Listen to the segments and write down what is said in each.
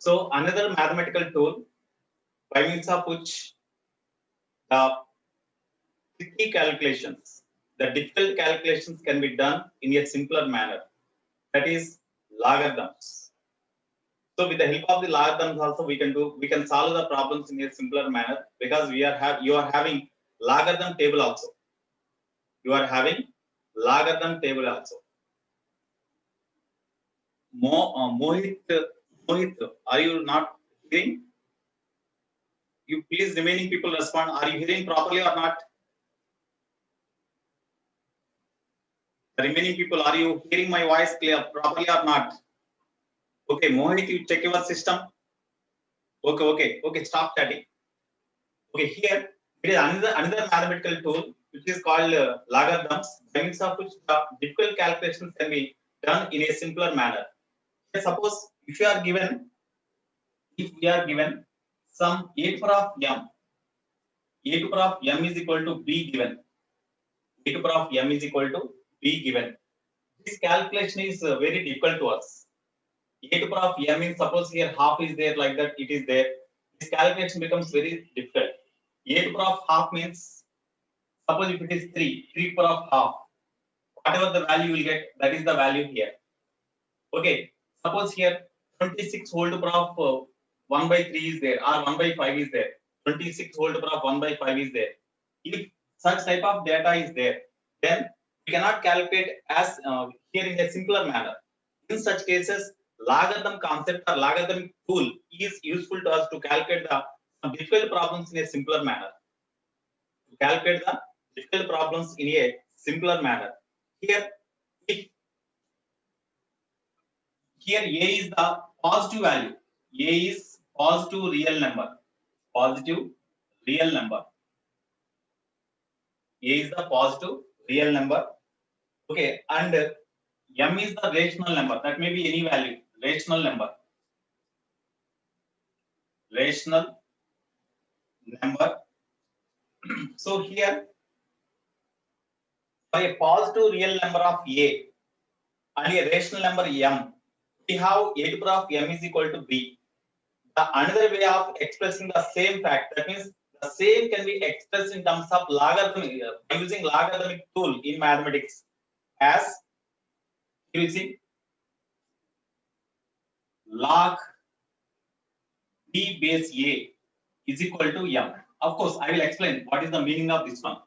So another mathematical tool by means of which the tricky calculations, the difficult calculations can be done in a simpler manner. That is logarithms. So with the help of the logarithms also we can solve the problems in a simpler manner, because you are having logarithm table also. You are having logarithm table also. Mohit, are you not hearing? You please remaining people respond. Are you hearing properly or not? The remaining people, are you hearing my voice clear properly or not? Okay, Mohit, you check your system. Okay. Stop chatting. Okay, here it is another mathematical tool which is called logarithms, by means of which the difficult calculations can be done in a simpler manner. Suppose if we are given some a to the power of m, a to the power of m is equal to b given, a to the power of m is equal to b given. This calculation is very difficult to us. A to the power of m means, suppose here half is there, like that it is there. This calculation becomes very difficult. A to the power of half means, suppose if it is 3 to the power of half, whatever the value you will get, that is the value here. Okay, suppose here 26 whole to the power of 1 by 3 is there, or 1 by 5 is there. 26 whole to the power of 1 by 5 is there. If such type of data is there, then we cannot calculate as here in a simpler manner. In such cases, logarithm concept or logarithmic tool is useful to us to calculate the difficult problems in a simpler manner. To calculate the difficult problems in a simpler manner. Here a is the positive value. A is positive real number. Positive real number. A is the positive real number. Okay, and m is the rational number. That may be any value. Rational number. Rational number. So here, for a positive real number of a and a rational number m, we have a to the power of m is equal to b. The another way of expressing the same fact, that means the same can be expressed in terms of logarithm by using logarithmic tool in mathematics as, you see, log b base a is equal to m. Of course, I will explain what is the meaning of this one.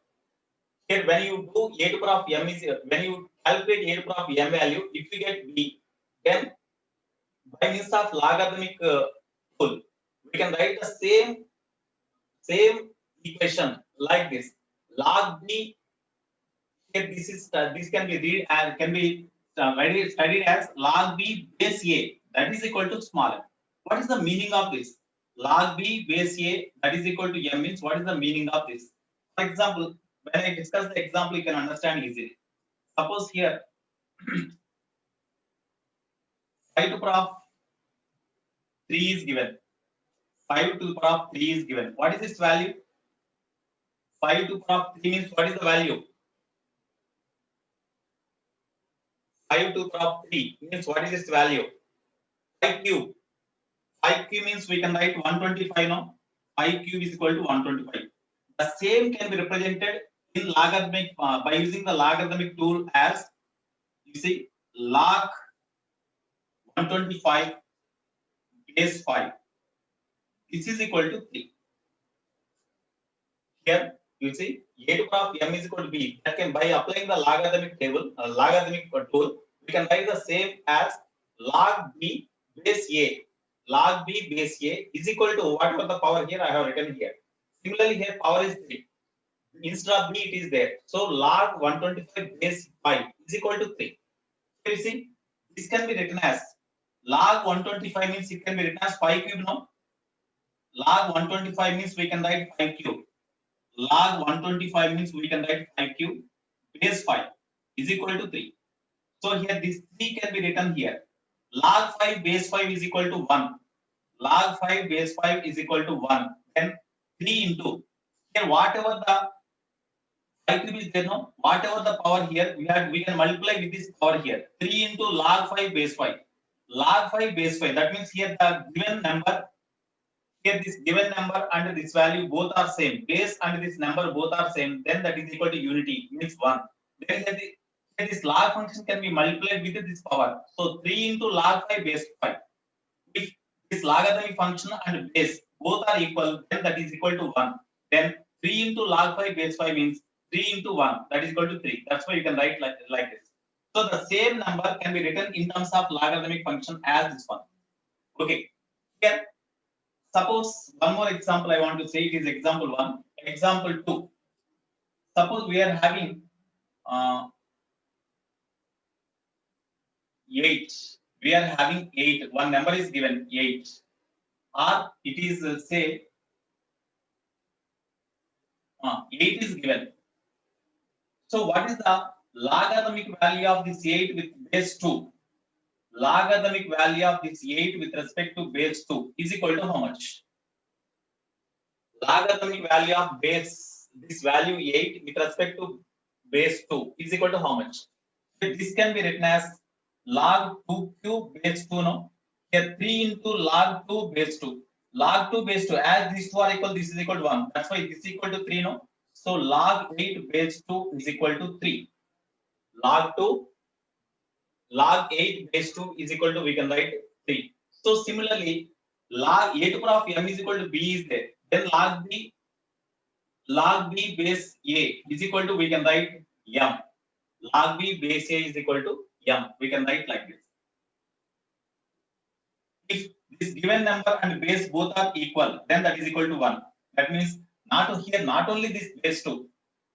Here, when you do a to the power of m is, when you calculate a to the power of m value, if you get b, then by means of logarithmic tool, we can write the same equation like this. Log b, here this can be read and can be studied as log b base a, that is equal to small m. What is the meaning of this? Log b base a that is equal to m means, what is the meaning of this? For example, when I discuss the example, you can understand easily. Suppose here 5 to the power of 3 is given. 5 to the power of 3 is given. What is its value? 5 to the power of 3 means, what is the value? 5 to the power of 3 means, what is its value? 5 cube. 5 cube means we can write 125 now. 5 cube is equal to 125. The same can be represented in logarithmic by using the logarithmic tool as, you see, log 125 base 5. This is equal to 3. Here you see a to the power of m is equal to b. That can, by applying the logarithmic table, logarithmic tool, we can write the same as log b base a. Log b base a is equal to whatever the power here I have written here. Similarly, here power is 3. Instead of b, it is there. So log 125 base 5 is equal to 3. So you see, this can be written as log 125 means it can be written as 5 cube now. Log 125 means we can write 5 cube. Log 125 means we can write 5 cube base 5 is equal to 3. So here this 3 can be written here. Log 5 base 5 is equal to 1. Log 5 base 5 is equal to 1. Then 3 into, here whatever the 5 cube is there, no, whatever the power here, we can multiply with this power here. 3 into log 5 base 5. log 5 base 5. That means here the given number, here this given number and this value both are same. Base and this number both are same. Then that is equal to unity, means 1. Then here this log function can be multiplied with this power. So 3 into log 5 base 5. If this logarithmic function and base both are equal, then that is equal to 1. Then 3 into log 5 base 5 means 3 into 1, that is equal to 3. That's why you can write like this. So the same number can be written in terms of logarithmic function as this one. Okay. Here, suppose one more example I want to say, it is example 1. Example 2. Suppose we are having 8. We are having 8. One number is given 8. Or it is say 8 is given. So what is the logarithmic value of this 8 with base 2? Logarithmic value of this 8 with respect to base 2 is equal to how much? Logarithmic value of base, this value 8 with respect to base 2 is equal to how much? So this can be written as log 2 cube base 2, no? Here 3 into log 2 base 2. Log 2 base 2, as these two are equal, this is equal to 1. That's why this is equal to 3, no? So log 8 base 2 is equal to 3. Log 8 base 2 is equal to, we can write 3. So similarly, log a to the power of m is equal to b is there. Then log b base a is equal to, we can write m. Log b base a is equal to m. We can write like this. If this given number and base both are equal, then that is equal to 1. That means not only this base 2.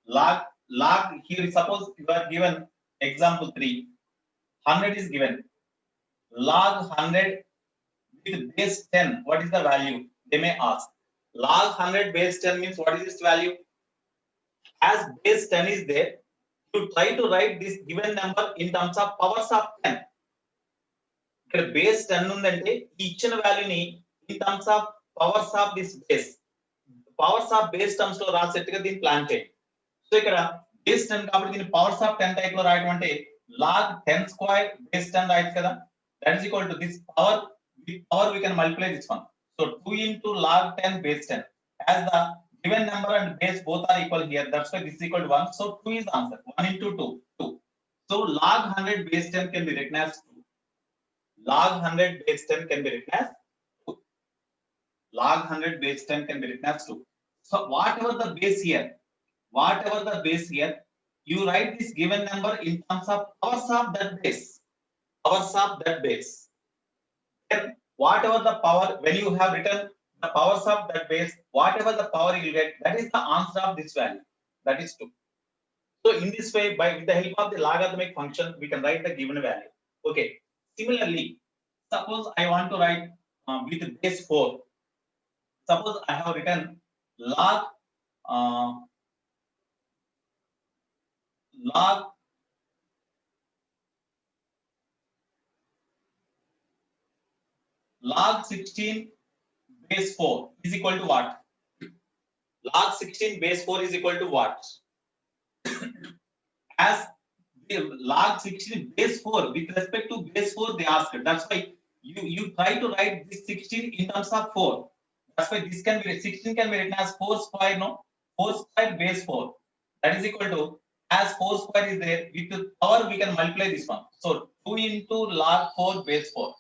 Log here, suppose you are given example 3. 100 is given. Log 100 with base 10, what is the value? They may ask. Log 100 base 10 means what is this value? As base 10 is there, you try to write this given number in terms of powers of 10. ఇక్కడ base 10 ఉందంటే ఈ ఇచ్చిన వాల్యూని in terms of powers of this base, powers of base terms లో రాసేట్టుగా దీన్ని plan చేయండి. So ఇక్కడ base 10 కాబట్టి దీన్ని powers of 10 టైప్ లో రాయడం అంటే log 10 square base 10 రాయొచ్చు కదా. That is equal to this power, with power we can multiply this one. So 2 into log 10 base 10. As the given number and base both are equal here, that's why this is equal to 1. So 2 is the answer. 1 into 2, 2. So log 100 base 10 can be written as 2. Log 100 base 10 can be written as 2. Log 100 base 10 can be written as 2. So whatever the base here, you write this given number in terms of powers of that base. Powers of that base. Then whatever the power, when you have written the powers of that base, whatever the power you get, that is the answer of this value. That is 2. So in this way, with the help of the logarithmic function, we can write the given value. Okay. Similarly, suppose I want to write with base 4. Suppose I have written log 16 base 4 is equal to what? Log 16 base 4 is equal to what? As the log 16 base 4 with respect to base 4 they asked. That's why you try to write this 16 in terms of 4. That's why this can be 16 can be written as 4 square, no? 4 square base 4. That is equal to, as 4 square is there, with the power we can multiply this one. So 2 into log 4 base 4.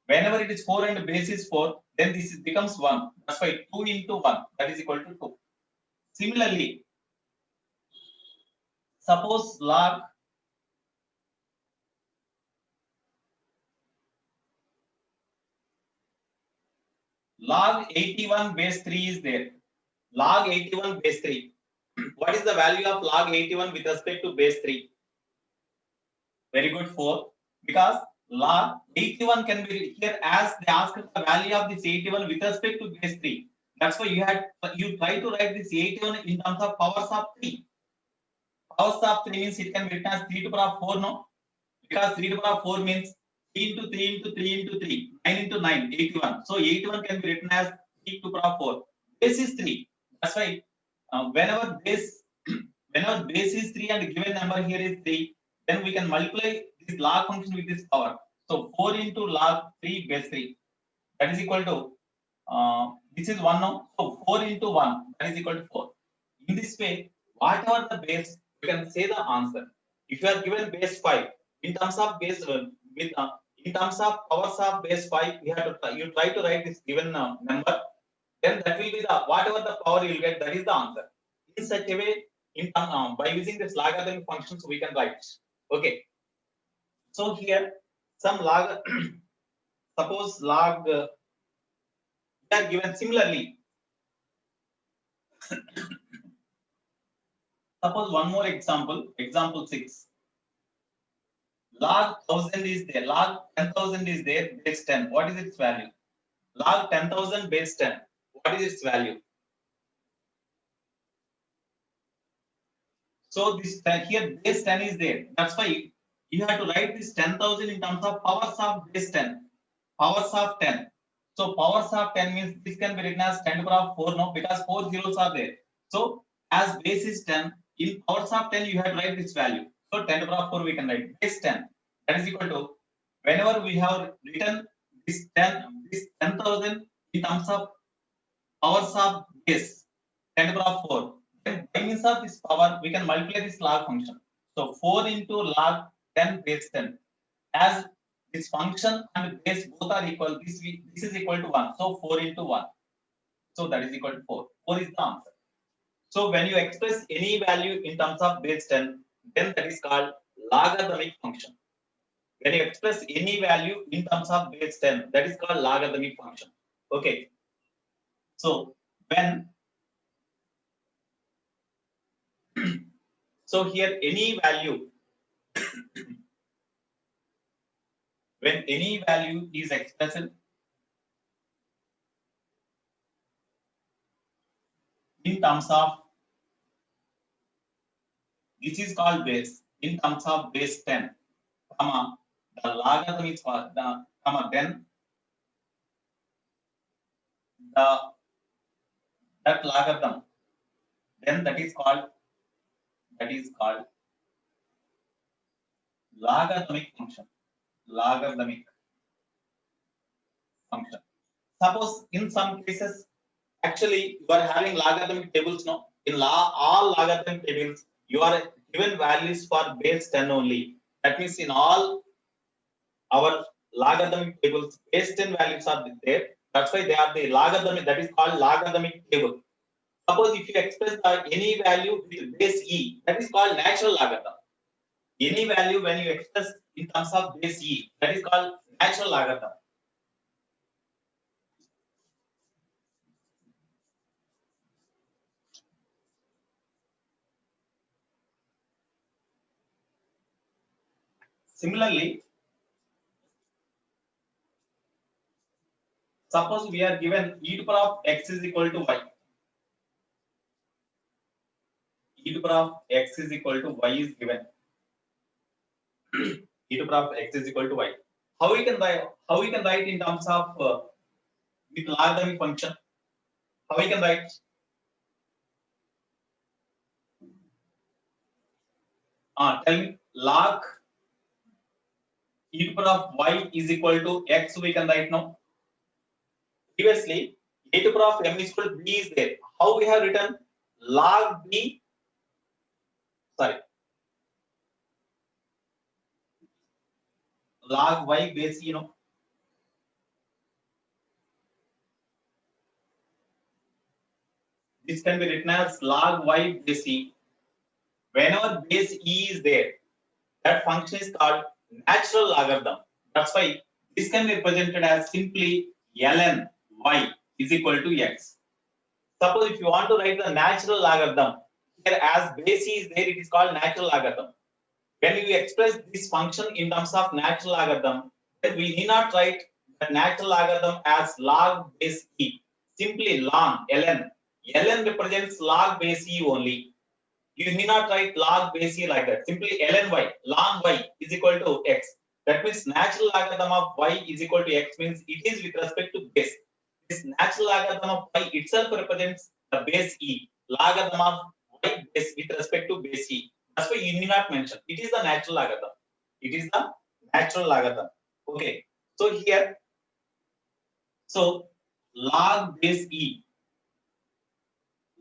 Whenever it is 4 and base is 4, then this becomes 1. That's why 2 into 1, that is equal to 2. Similarly, suppose log 81 base 3 is there. Log 81 base 3. What is the value of log 81 with respect to base 3? Very good, 4. Because log 81 can be here, as they asked the value of this 81 with respect to base 3. That's why you try to write this 81 in terms of powers of 3. Powers of 3 means it can be written as 3 to the power of 4, no? Because 3 to the power of 4 means 3 into 3 into 3 into 3, 9 into 9, 81. So 81 can be written as 3 to the power of 4. Base is 3. That's why whenever base is 3 and given number here is 3, then we can multiply this log function with this power. So 4 into log 3 base 3, that is equal to, this is 1 now. So 4 into 1, that is equal to 4. In this way, whatever the base, you can say the answer. If you are given base 5, in terms of base, in terms of powers of base 5, you try to write this given number, then that will be the, whatever the power you will get, that is the answer. In such a way, by using this logarithmic functions, we can write. Okay. So here, some log, suppose log, they are given similarly. Suppose one more example, example 6. Log 1000 is there, log 10,000 is there, base 10. What is its value? Log 10,000 base 10. What is its value? So this here base 10 is there. That's why you have to write this 10,000 in terms of powers of base 10. Powers of 10. So powers of 10 means this can be written as 10 to the power of 4 now, because 4 zeros are there. So as base is 10, in powers of 10 you have to write this value. So 10 to the power of 4 we can write base 10. That is equal to, whenever we have written this 10,000 in terms of powers of base 10 to the power of 4, then by means of this power we can multiply this log function. So 4 into log 10 base 10. As this function and base both are equal, this is equal to 1. So 4 into 1. So that is equal to 4. 4 is the answer. So when you express any value in terms of base 10, then that is called logarithmic function. When you express any value in terms of base 10, that is called logarithmic function. Okay. So when so here any value, when any value is expressed in terms of, this is called base, in terms of base 10, comma, the logarithm is for the, comma, then the, that logarithm, then that is called logarithmic function. Logarithmic function. Suppose in some cases, actually you are having logarithmic tables now. In all logarithmic tables, you are given values for base 10 only. That means in all our logarithmic tables, base 10 values are there. That's why they are the logarithmic, that is called logarithmic table. Suppose if you express any value with base e, that is called natural logarithm. Any value when you express in terms of base e, that is called natural logarithm. Similarly, suppose we are given e to the power of x is equal to y. E to the power of x is equal to y is given. E to the power of x is equal to y. How we can write in terms of with logarithmic function? How we can write? Tell me, log e to the power of y is equal to x, we can write now. Previously, e to the power of m is equal to b is there. How we have written log b? Sorry, log y base e, this can be written as log y base e. Whenever base e is there, that function is called natural logarithm. That's why this can be represented as simply ln y is equal to x. Suppose if you want to write the natural logarithm, here as base e is there, it is called natural logarithm. When we express this function in terms of natural logarithm, then we need not write the natural logarithm as log base e. Simply ln, ln. Ln represents log base e only. You need not write log base e like that. Simply ln y, ln y is equal to x. That means natural logarithm of y is equal to x means it is with respect to base. This natural logarithm of y itself represents the base e. Logarithm of y base with respect to base e. That's why you need not mention. It is the natural logarithm. It is the natural logarithm. Okay, so here, so log base e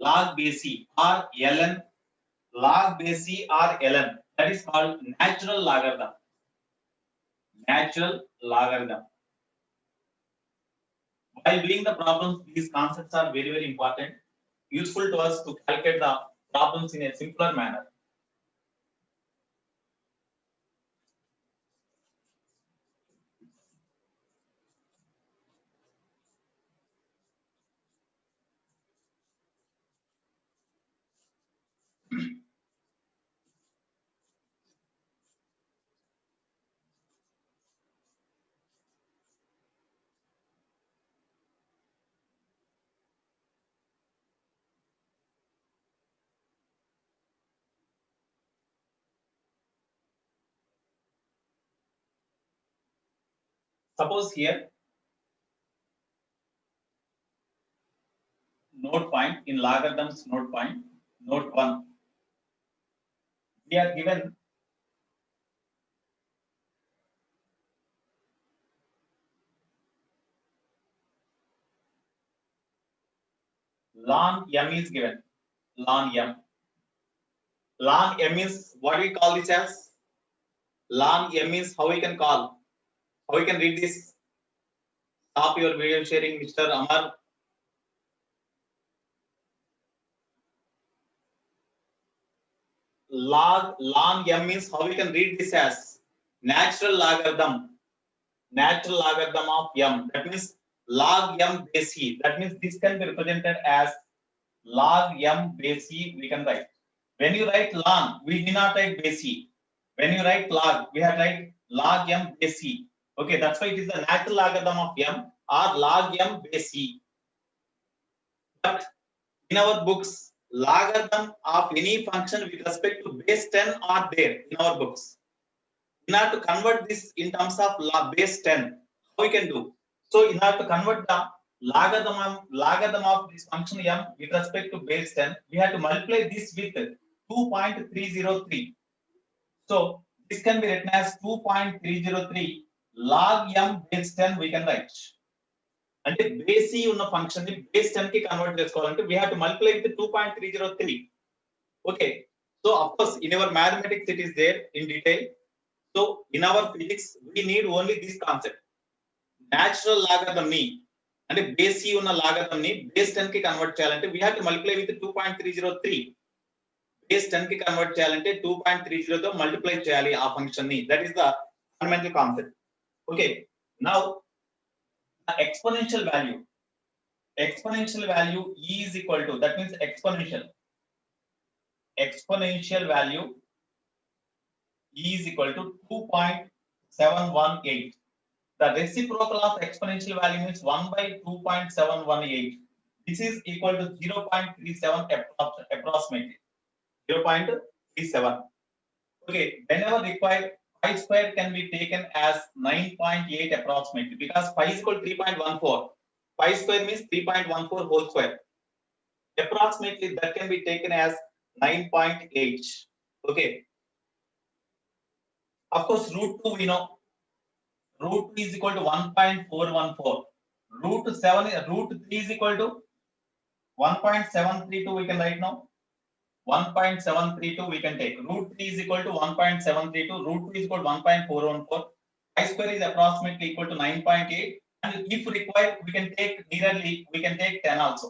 or ln, log base e or ln, that is called natural logarithm. Natural logarithm. While doing the problems, these concepts are very, very important, useful to us to calculate the problems in a simpler manner. Suppose here, node point in logarithms, node point, node 1, we are given ln m is given, ln m. Ln m is what we call this as? Ln m is how we can call, how we can read this? Stop your video sharing, Mr. Amar. Ln m is how we can read this as natural logarithm. Natural logarithm of m. That means log m base e. That means this can be represented as log m base e. We can write. When you write ln, we do not write base e. When you write log, we have write log m base e. Okay, that's why it is the natural logarithm of m or log m base e. But in our books, logarithm of any function with respect to base 10 are there in our books. In order to convert this in terms of base 10, how we can do? So in order to convert the logarithm of this function m with respect to base 10, we have to multiply this with 2.303. So this can be written as 2.303 log m base 10 we can write. అంటే base ఈ ఉన్న function ని base 10 కి convert చేసుకోవాలంటే we have to multiply with 2.303. Okay, so of course in our mathematics it is there in detail. So in our physics we need only this concept. Natural logarithm ni అంటే base ఈ ఉన్న logarithm ని base 10 కి convert చేయాలంటే we have to multiply with 2.303. Base 10 కి convert చేయాలంటే 2.30 తో multiply చేయాలి ఆ ఫంక్షన్ ని. That is the fundamental concept. Okay, now the exponential value e is equal to, that means exponential value e is equal to 2.718. The reciprocal of exponential value means 1 by 2.718. This is equal to 0.37 approximately. 0.37. Okay, whenever required, pi square can be taken as 9.8 approximately, because pi is equal to 3.14. Pi square means 3.14 whole square. Approximately that can be taken as 9.8. Okay. Of course, root 2 we know. Root 2 is equal to 1.414. Root 3 is equal to 1.732 we can write now. 1.732 we can take. Root 3 is equal to 1.732. Root 2 is equal to 1.414. Pi square is approximately equal to 9.8. And if required, we can take nearly, we can take 10 also.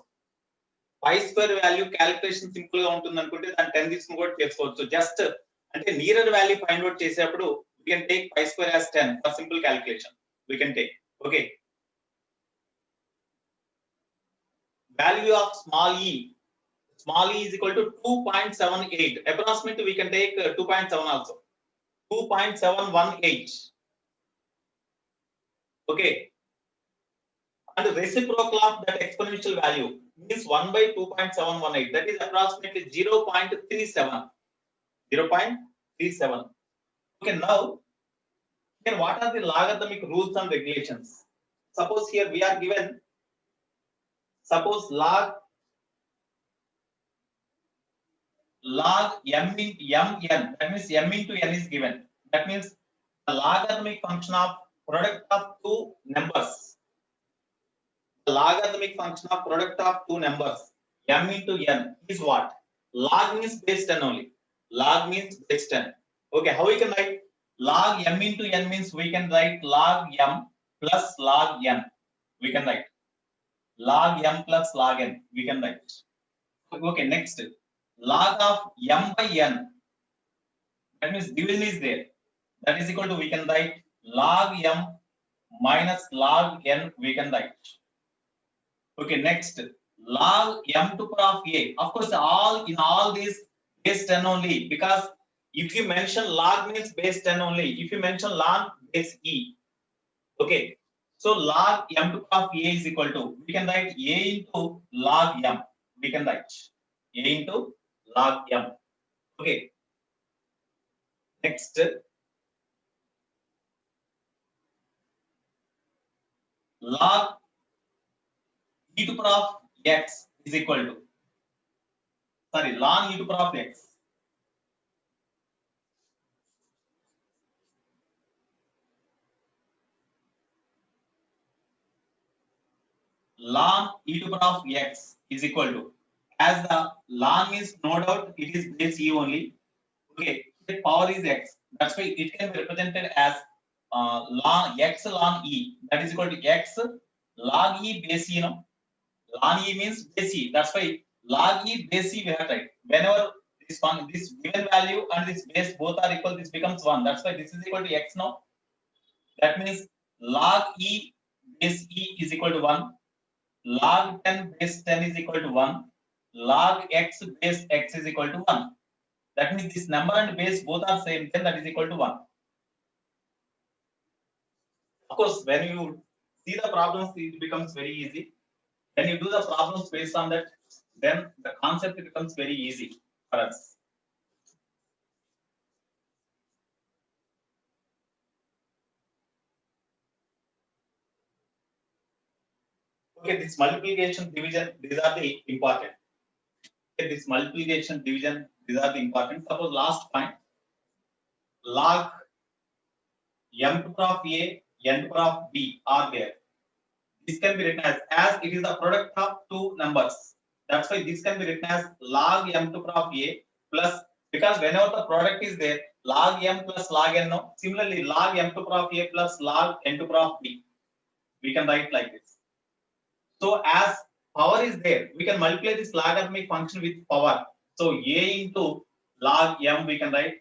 Pi square value calculation simple గా ఉంటుంది అనుకుంటే దాని 10 తీసుకుని కూడా చేసుకోవచ్చు. Just అంటే nearer value find out చేసేటప్పుడు we can take pi square as 10 for simple calculation. We can take. Okay. Value of small e. Small e is equal to 2.78. Approximately we can take 2.7 also. 2.718. Okay. And the reciprocal of that exponential value is 1 by 2.718. That is approximately 0.37. 0.37. Okay, now here what are the logarithmic rules and regulations? Suppose here we are given, suppose log m in mn, that means m into n is given. That means the logarithmic function of product of two numbers. The logarithmic function of product of two numbers m into n is what? Log means base 10 only. Log means base 10. Okay, how we can write? Log m into n means we can write log m plus log n. We can write log m plus log n. We can write. Okay, next. Log of m by n. That means division is there. That is equal to, we can write log m minus log n. We can write. Okay, next. Log m to power of a. Of course, all these base 10 only, because if you mention log means base 10 only. If you mention log, base e. Okay. So log m to power of a is equal to, we can write a into log m. We can write a into log m. Okay. Next. Log e to power of x is equal to, ln e to power of x. Ln e to power of x is equal to, as the ln is no doubt it is base e only. Okay, the power is x. That's why it can be represented as ln x ln e. That is equal to x log e base e. No, ln e means base e. That's why log e base e we have to write. Whenever this given value and this base both are equal, this becomes 1. That's why this is equal to x now. That means log e base e is equal to 1. Log 10 base 10 is equal to 1. Log x base x is equal to 1. That means this number and base both are same, then that is equal to 1. Of course, when you see the problems, it becomes very easy. When you do the problems based on that, then the concept becomes very easy for us. Okay, this multiplication, division, these are the important. Okay, this multiplication, division, these are the important. Suppose last point, log m to power of a, n to power of b are there. This can be written as it is the product of two numbers. That's why this can be written as log m to power of a plus, because whenever the product is there, log m plus log n. No. Similarly, log m to power of a plus log n to power of b. We can write like this. So as power is there, we can multiply this logarithmic function with power. So a into log m we can write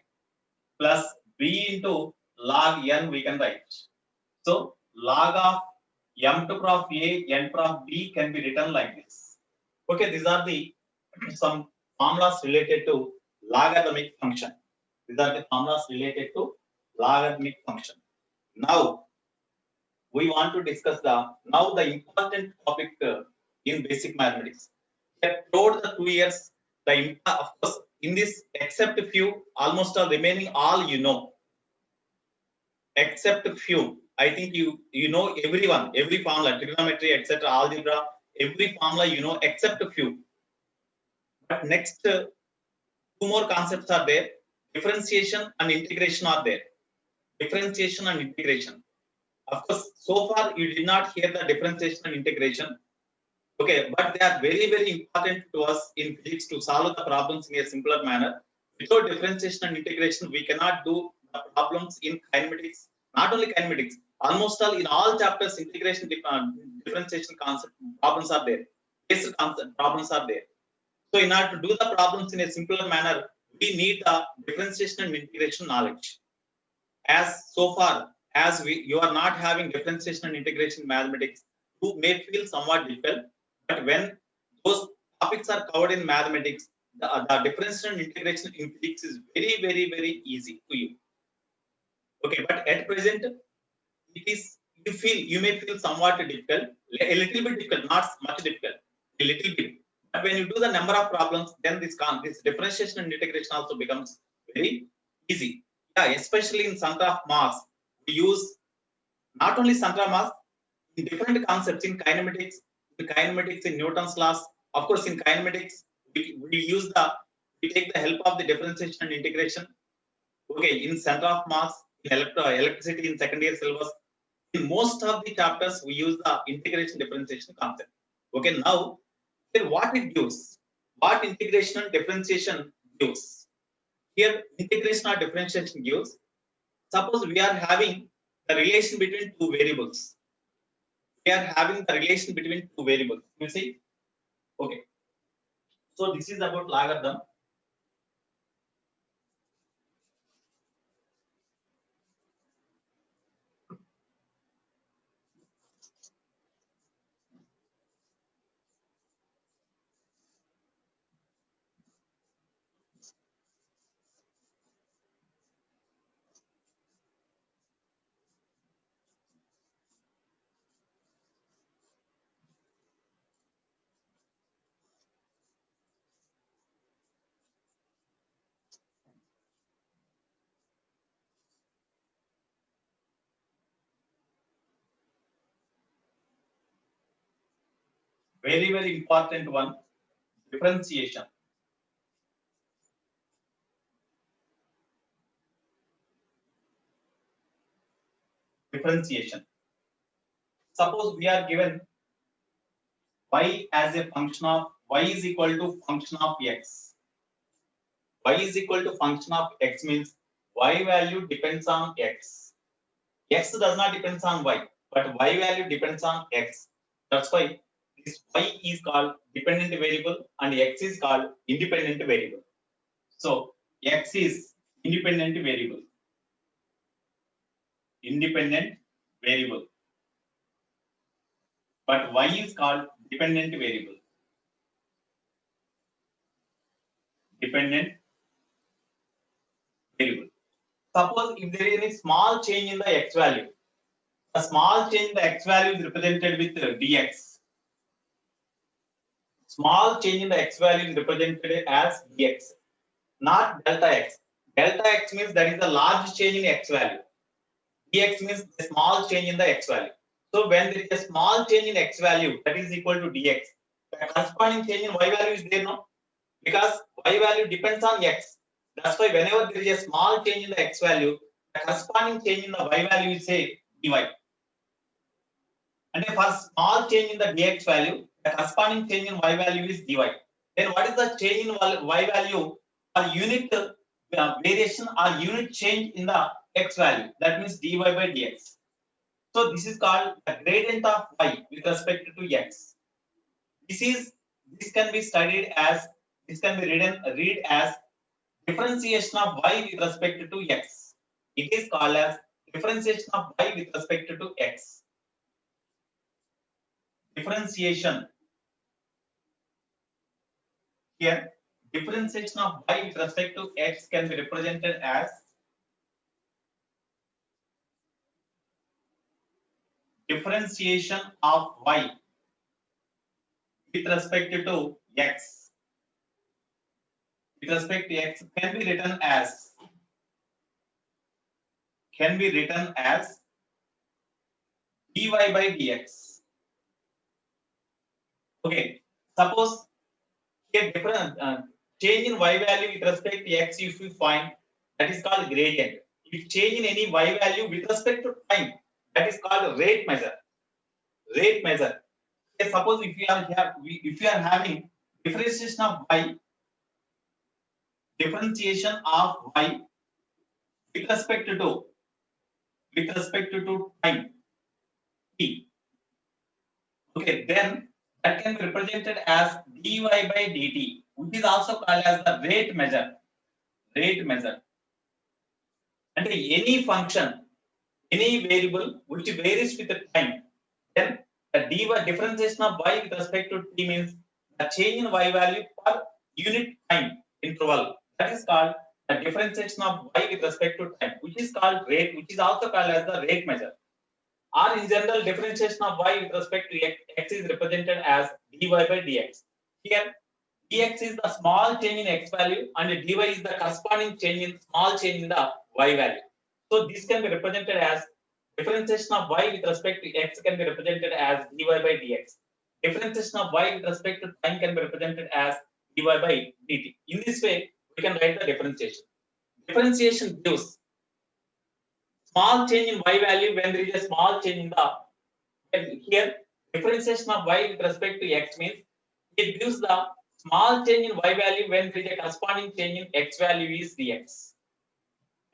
plus b into log n we can write. So log of m to power of a, n to power of b can be written like this. Okay, these are the some formulas related to logarithmic function. These are the formulas related to logarithmic function. Now we want to discuss the important topic in basic mathematics. Throughout the 2 years, of course, in this, except a few, almost all remaining all you know. Except a few, I think you know everyone, every formula, trigonometry, etc., algebra, every formula you know except a few. But next, two more concepts are there. Differentiation and integration are there. Differentiation and integration. Of course, so far you did not hear the differentiation and integration. Okay, but they are very, very important to us in physics to solve the problems in a simpler manner. Without differentiation and integration, we cannot do the problems in kinematics. Not only kinematics, almost all in all chapters, integration, differentiation concept problems are there. Basic concept problems are there. So in order to do the problems in a simpler manner, we need the differentiation and integration knowledge. As so far as you are not having differentiation and integration mathematics, you may feel somewhat difficult. But when those topics are covered in mathematics, the differentiation and integration in physics is very, very, very easy to you. Okay, but at present, it is you may feel somewhat difficult, a little bit difficult, not much difficult, a little bit. But when you do the number of problems, then this differentiation and integration also becomes very easy. Yeah, especially in center of mass, we use not only center of mass, in different concepts in kinematics, in Newton's laws. Of course, in kinematics, we take the help of the differentiation and integration. Okay, in center of mass, in electricity in second year syllabus, in most of the chapters we use the integration differentiation concept. Okay, now here what it gives, what integration and differentiation gives. Here integration or differentiation gives, suppose we are having the relation between two variables. We are having the relation between two variables. You see, okay. So this is about logarithm. Very, very important one, differentiation. Differentiation. Suppose we are given y as a function of y is equal to function of x. Y is equal to function of x means y value depends on x. X does not depend on y, but y value depends on x. That's why this y is called dependent variable and x is called independent variable. So x is independent variable. Independent variable. But y is called dependent variable. Dependent variable. Suppose if there is any small change in the x value, a small change in the x value is represented with dx. Small change in the x value is represented as dx, not delta x. Delta x means that is a large change in x value. Dx means a small change in the x value. So when there is a small change in x value, that is equal to dx. The corresponding change in y value is there, no? Because y value depends on x. That's why whenever there is a small change in the x value, the corresponding change in the y value is say dy. And for small change in the dx value, the corresponding change in y value is dy. Then what is the change in y value or unit variation or unit change in the x value? That means dy by dx. So this is called the gradient of y with respect to x. This can be studied as, this can be read as differentiation of y with respect to x. It is called as differentiation of y with respect to x. Differentiation. Here, differentiation of y with respect to x can be represented as differentiation of y with respect to x. With respect to x can be written as dy by dx. Okay, suppose a different change in y value with respect to x if you find, that is called gradient. If change in any y value with respect to time, that is called rate measure. Rate measure. Okay, suppose if you are having differentiation of y with respect to time t. Okay, then that can be represented as dy by dt, which is also called as the rate measure. Rate measure. And any function, any variable which varies with the time, then the dy differentiation of y with respect to t means the change in y value per unit time interval. That is called the differentiation of y with respect to time, which is called rate, which is also called as the rate measure. Or in general, differentiation of y with respect to x is represented as dy by dx. Here, dx is the small change in x value and dy is the corresponding small change in the y value. So this can be represented as differentiation of y with respect to x can be represented as dy by dx. Differentiation of y with respect to time can be represented as dy by dt. In this way, we can write the differentiation. Differentiation gives small change in y value when there is a small change in the, here differentiation of y with respect to x means it gives the small change in y value when there is a corresponding change in x value is dx.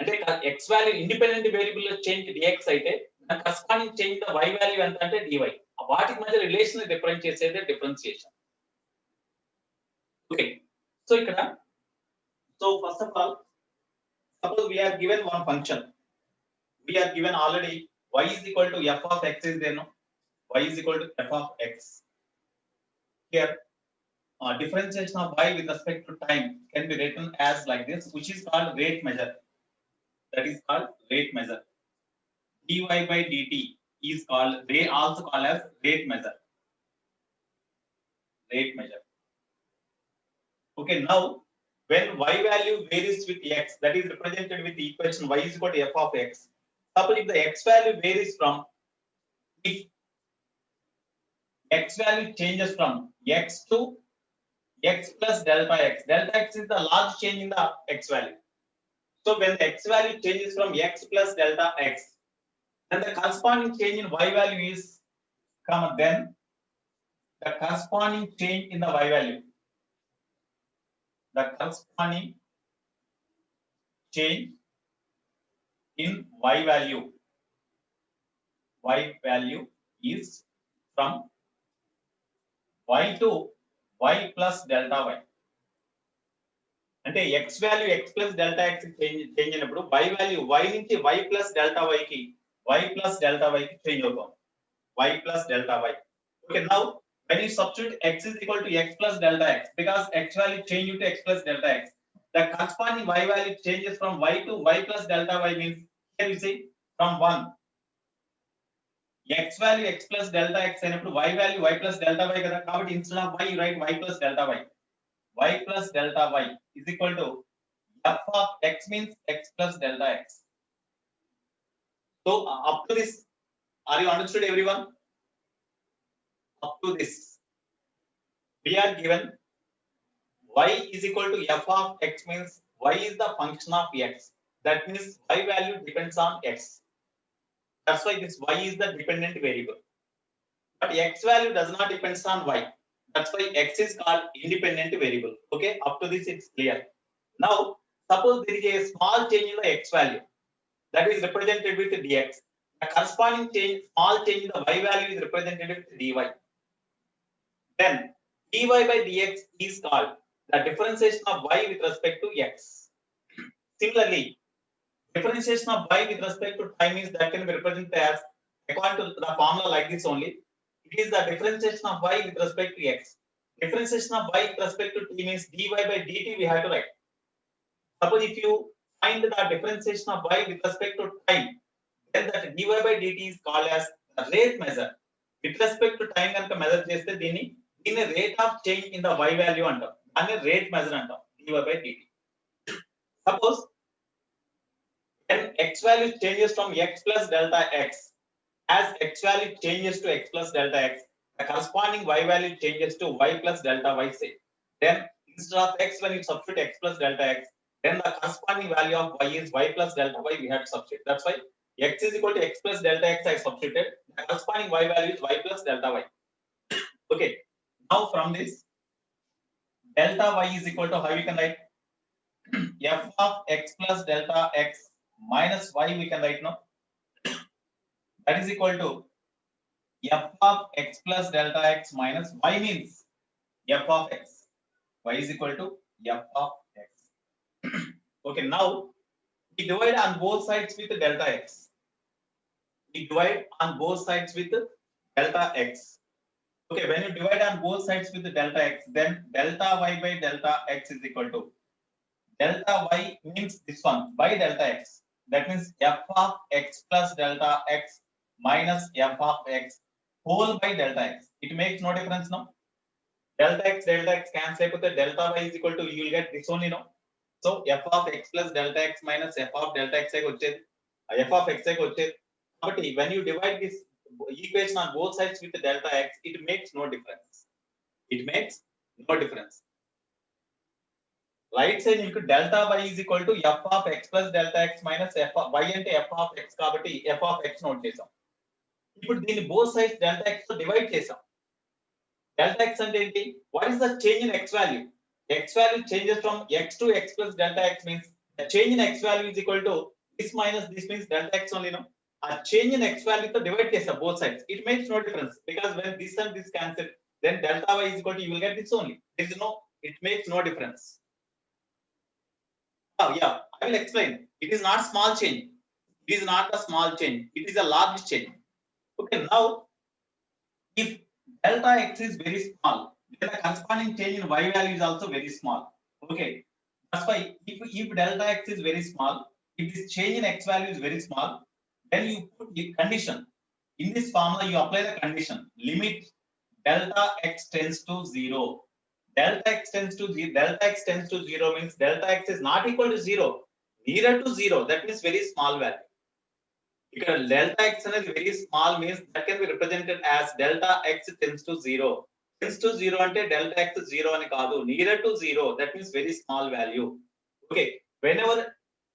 అంటే x value independent variable లో change dx అయితే దాని corresponding change the y value ఎంత అంటే dy. వాటికి మధ్య relation difference చేసేదే differentiation. Okay, so ఇక్కడ so first of all suppose we are given one function, we are given already y is equal to f of x is there, no? Y is equal to f of x. Here differentiation of y with respect to time can be written as like this, which is called rate measure. That is called rate measure. dy by dt is called, they also called as rate measure. Rate measure. Okay, now when y value varies with x, that is represented with the equation y is equal to f of x. Suppose if the x value varies from, if x value changes from x to x plus delta x. Delta x is the large change in the x value. So when the x value changes from x plus delta x, then the corresponding change in y value is, then the corresponding change in the y value, the corresponding change in y value is from y to y plus delta y. అంటే x value x plus delta x change అయినప్పుడు y value y నుంచి y plus delta y కి change అవుతుంది. y plus delta y. Okay, now when you substitute x is equal to x plus delta x, because x value change into x plus delta x, the corresponding y value changes from y to y plus delta y means, here you see from 1 x value x plus delta x అయినప్పుడు y value y plus delta y కదా, కాబట్టి instead of y you write y plus delta y. Y plus delta y is equal to f of x means x plus delta x. So up to this, are you understood everyone? Up to this, we are given y is equal to f of x means y is the function of x. That means y value depends on x. That's why this y is the dependent variable. But x value does not depend on y. That's why x is called independent variable. Okay, up to this it's clear. Now, suppose there is a small change in the x value that is represented with dx. The corresponding change, small change in the y value is represented with dy. Then dy by dx is called the differentiation of y with respect to x. Similarly, differentiation of y with respect to time is that can be represented as, according to the formula like this only. It is the differentiation of y with respect to x. Differentiation of y with respect to t means dy by dt we have to write. Suppose if you find the differentiation of y with respect to time, then that dy by dt is called as the rate measure. With respect to time కనుక measure చేస్తే దీన్ని rate of change in the y value అంటాం, దాన్ని rate measure అంటాం, dy by dt. Suppose when x value changes from x plus delta x, as x value changes to x plus delta x, the corresponding y value changes to y plus delta y, say. Then instead of x, when you substitute x plus delta x, then the corresponding value of y is y plus delta y, we have to substitute. That's why x is equal to x plus delta x I substituted. The corresponding y value is y plus delta y. Okay, now from this, delta y is equal to, how we can write? F of x plus delta x minus y we can write now. That is equal to f of x plus delta x minus y means f of x. Y is equal to f of x. Okay, now we divide on both sides with delta x. We divide on both sides with delta x. Okay, when you divide on both sides with delta x, then delta y by delta x is equal to, delta y means this one by delta x. That means f of x plus delta x minus f of x whole by delta x. It makes no difference now. Delta x cancel అయిపోతే delta y is equal to, you will get this only now. So f of x plus delta x minus f of delta x వచ్చేది, f of x వచ్చేది. కాబట్టి when you divide this equation on both sides with delta x, it makes no difference. It makes no difference. Right side మీకు delta y is equal to f of x plus delta x minus f y అంటే f of x కాబట్టి f of x note చేసాం. ఇప్పుడు దీన్ని both sides delta x తో divide చేసాం. Delta x అంటే ఏంటి? What is the change in x value? x value changes from x to x plus delta x means the change in x value is equal to this minus this means delta x only, no? A change in x value to divide case both sides. It makes no difference because when this and this cancel, then delta y is equal to you will get this only. There is no, it makes no difference. Oh yeah, I will explain. It is not small change. It is not a small change. It is a large change. Okay, now if delta x is very small, then the corresponding change in y value is also very small. Okay, that's why if delta x is very small, if this change in x value is very small, then you put the condition in this formula. You apply the condition limit delta x tends to 0. Delta x tends to 0. Delta x tends to 0 means delta x is not equal to 0, nearer to 0. That means very small value. Because delta x is very small means that can be represented as delta x tends to 0. Tends to 0 ante delta x 0 ani kaadu, nearer to 0. That means very small value. Okay, whenever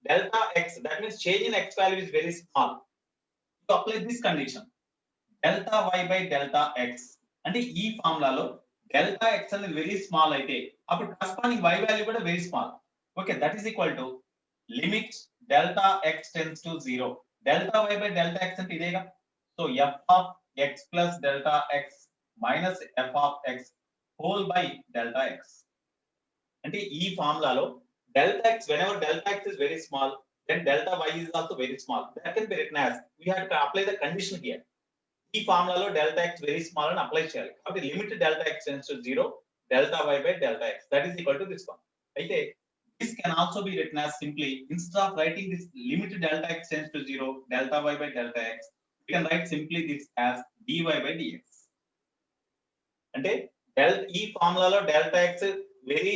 delta x, that means change in x value is very small, you apply this condition delta y by delta x. అంటే ఈ ఫార్ములాలో delta x అనేది very small అయితే అప్పుడు corresponding y value కూడా very small. Okay, that is equal to limit delta x tends to 0. Delta y by delta x అంటే ఇదేగా. So f of x plus delta x minus f of x whole by delta x. అంటే ఈ ఫార్ములాలో delta x, whenever delta x is very small, then delta y is also very small. That can be written as, we have to apply the condition here. ఈ ఫార్ములాలో delta x very small అని apply చేయాలి. కాబట్టి limit delta x tends to 0, delta y by delta x, that is equal to this one. అయితే this can also be written as simply, instead of writing this limit delta x tends to 0, delta y by delta x, we can write simply this as dy by dx. అంటే ఈ ఫార్ములాలో delta x very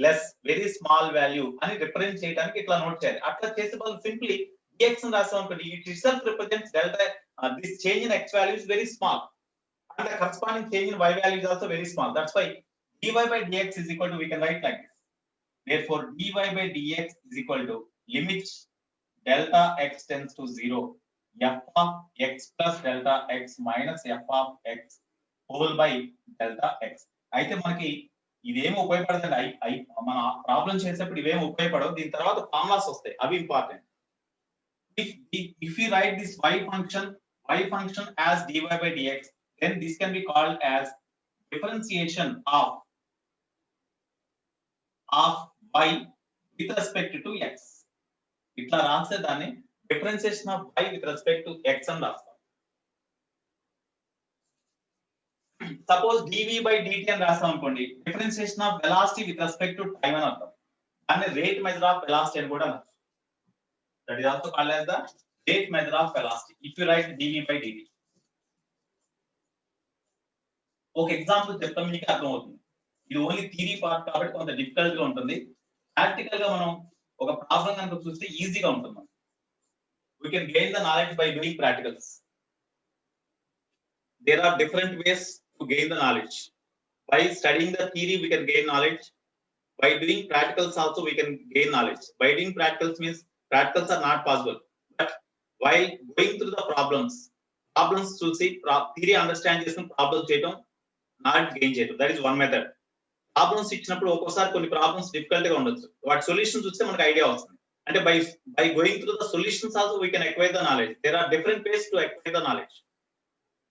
less, very small value అని represent చేయడానికి ఇట్లా note చేయాలి. అట్లా చేసే వాళ్ళు సింప్లీ dx అని రాసాం అనుకోండి, it itself represents delta, this change in x value is very small and the corresponding change in y value is also very small. That's why dy by dx is equal to, we can write like this. Therefore dy by dx is equal to limit delta x tends to 0, f of x plus delta x minus f of x whole by delta x. అయితే మనకి ఇవేమి ఉపయోగపడదండి, మన problem చేసేప్పుడు ఇవేమి ఉపయోగపడవు. దీని తర్వాత formulas వస్తాయి, అవి important. if you write this y function as dy by dx, then this can be called as differentiation of y with respect to x. ఇట్లా రాస్తే దాన్ని differentiation of y with respect to x అని రాస్తాం. Suppose dv by dt అని రాస్తాం అనుకోండి, differentiation of velocity with respect to time అని అర్థం. దాన్ని రేట్ మెజర్ ఆఫ్ వెలాసిటీ అని కూడా అనొచ్చు. That is also called as the rate measure of velocity if you write dv by dt. ఒక ఎగ్జాంపుల్ చెప్తాం, మీకు అర్థమవుతుంది. ఇది ఓన్లీ థియరీ పార్ట్ కాబట్టి కొంత డిఫికల్ట్ గా ఉంటుంది. ప్రాక్టికల్ గా మనం ఒక ప్రాబ్లం కనుక చూస్తే ఈజీగా ఉంటుంది. we can gain the knowledge by doing practicals. There are different ways to gain the knowledge. By studying the theory we can gain knowledge, by doing practicals also we can gain knowledge. By doing practicals means practicals are not possible, but while going through the problems చూసి theory understand చేసిన problems చేయడం, knowledge gain చేయడం, that is one method. Problems ఇచ్చినప్పుడు ఒక్కోసారి కొన్ని problems difficult గా ఉండొచ్చు, వాటి సొల్యూషన్ చూస్తే మనకు ఐడియా వస్తుంది. అంటే by going through the solutions also we can acquire the knowledge. There are different ways to acquire the knowledge.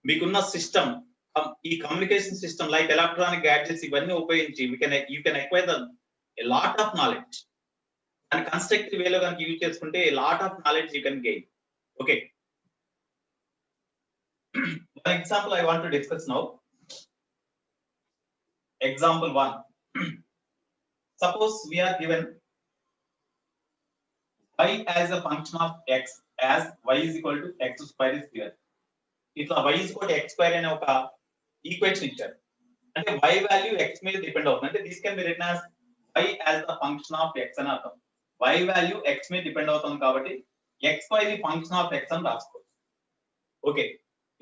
మీకున్న సిస్టమ్, ఈ communication system like electronic gadgets ఇవన్నీ ఉపయోగించి you can acquire the lot of knowledge. దాన్ని constructive వేలో కనుక use చేసుకుంటే lot of knowledge you can gain. Okay, one example I want to discuss now. Example 1. Suppose we are given y as a function of x as y is equal to x square is given. ఇట్లా y is equal to x square అనే ఒక equation ఇచ్చారు. అంటే y value x మీద depend అవుతుంది. అంటే this can be written as y as the function of x అని అర్థం. y వాల్యూ x మీద డిపెండ్ అవుతుంది కాబట్టి xy the function of x అని రాసుకోవచ్చు. ఓకే,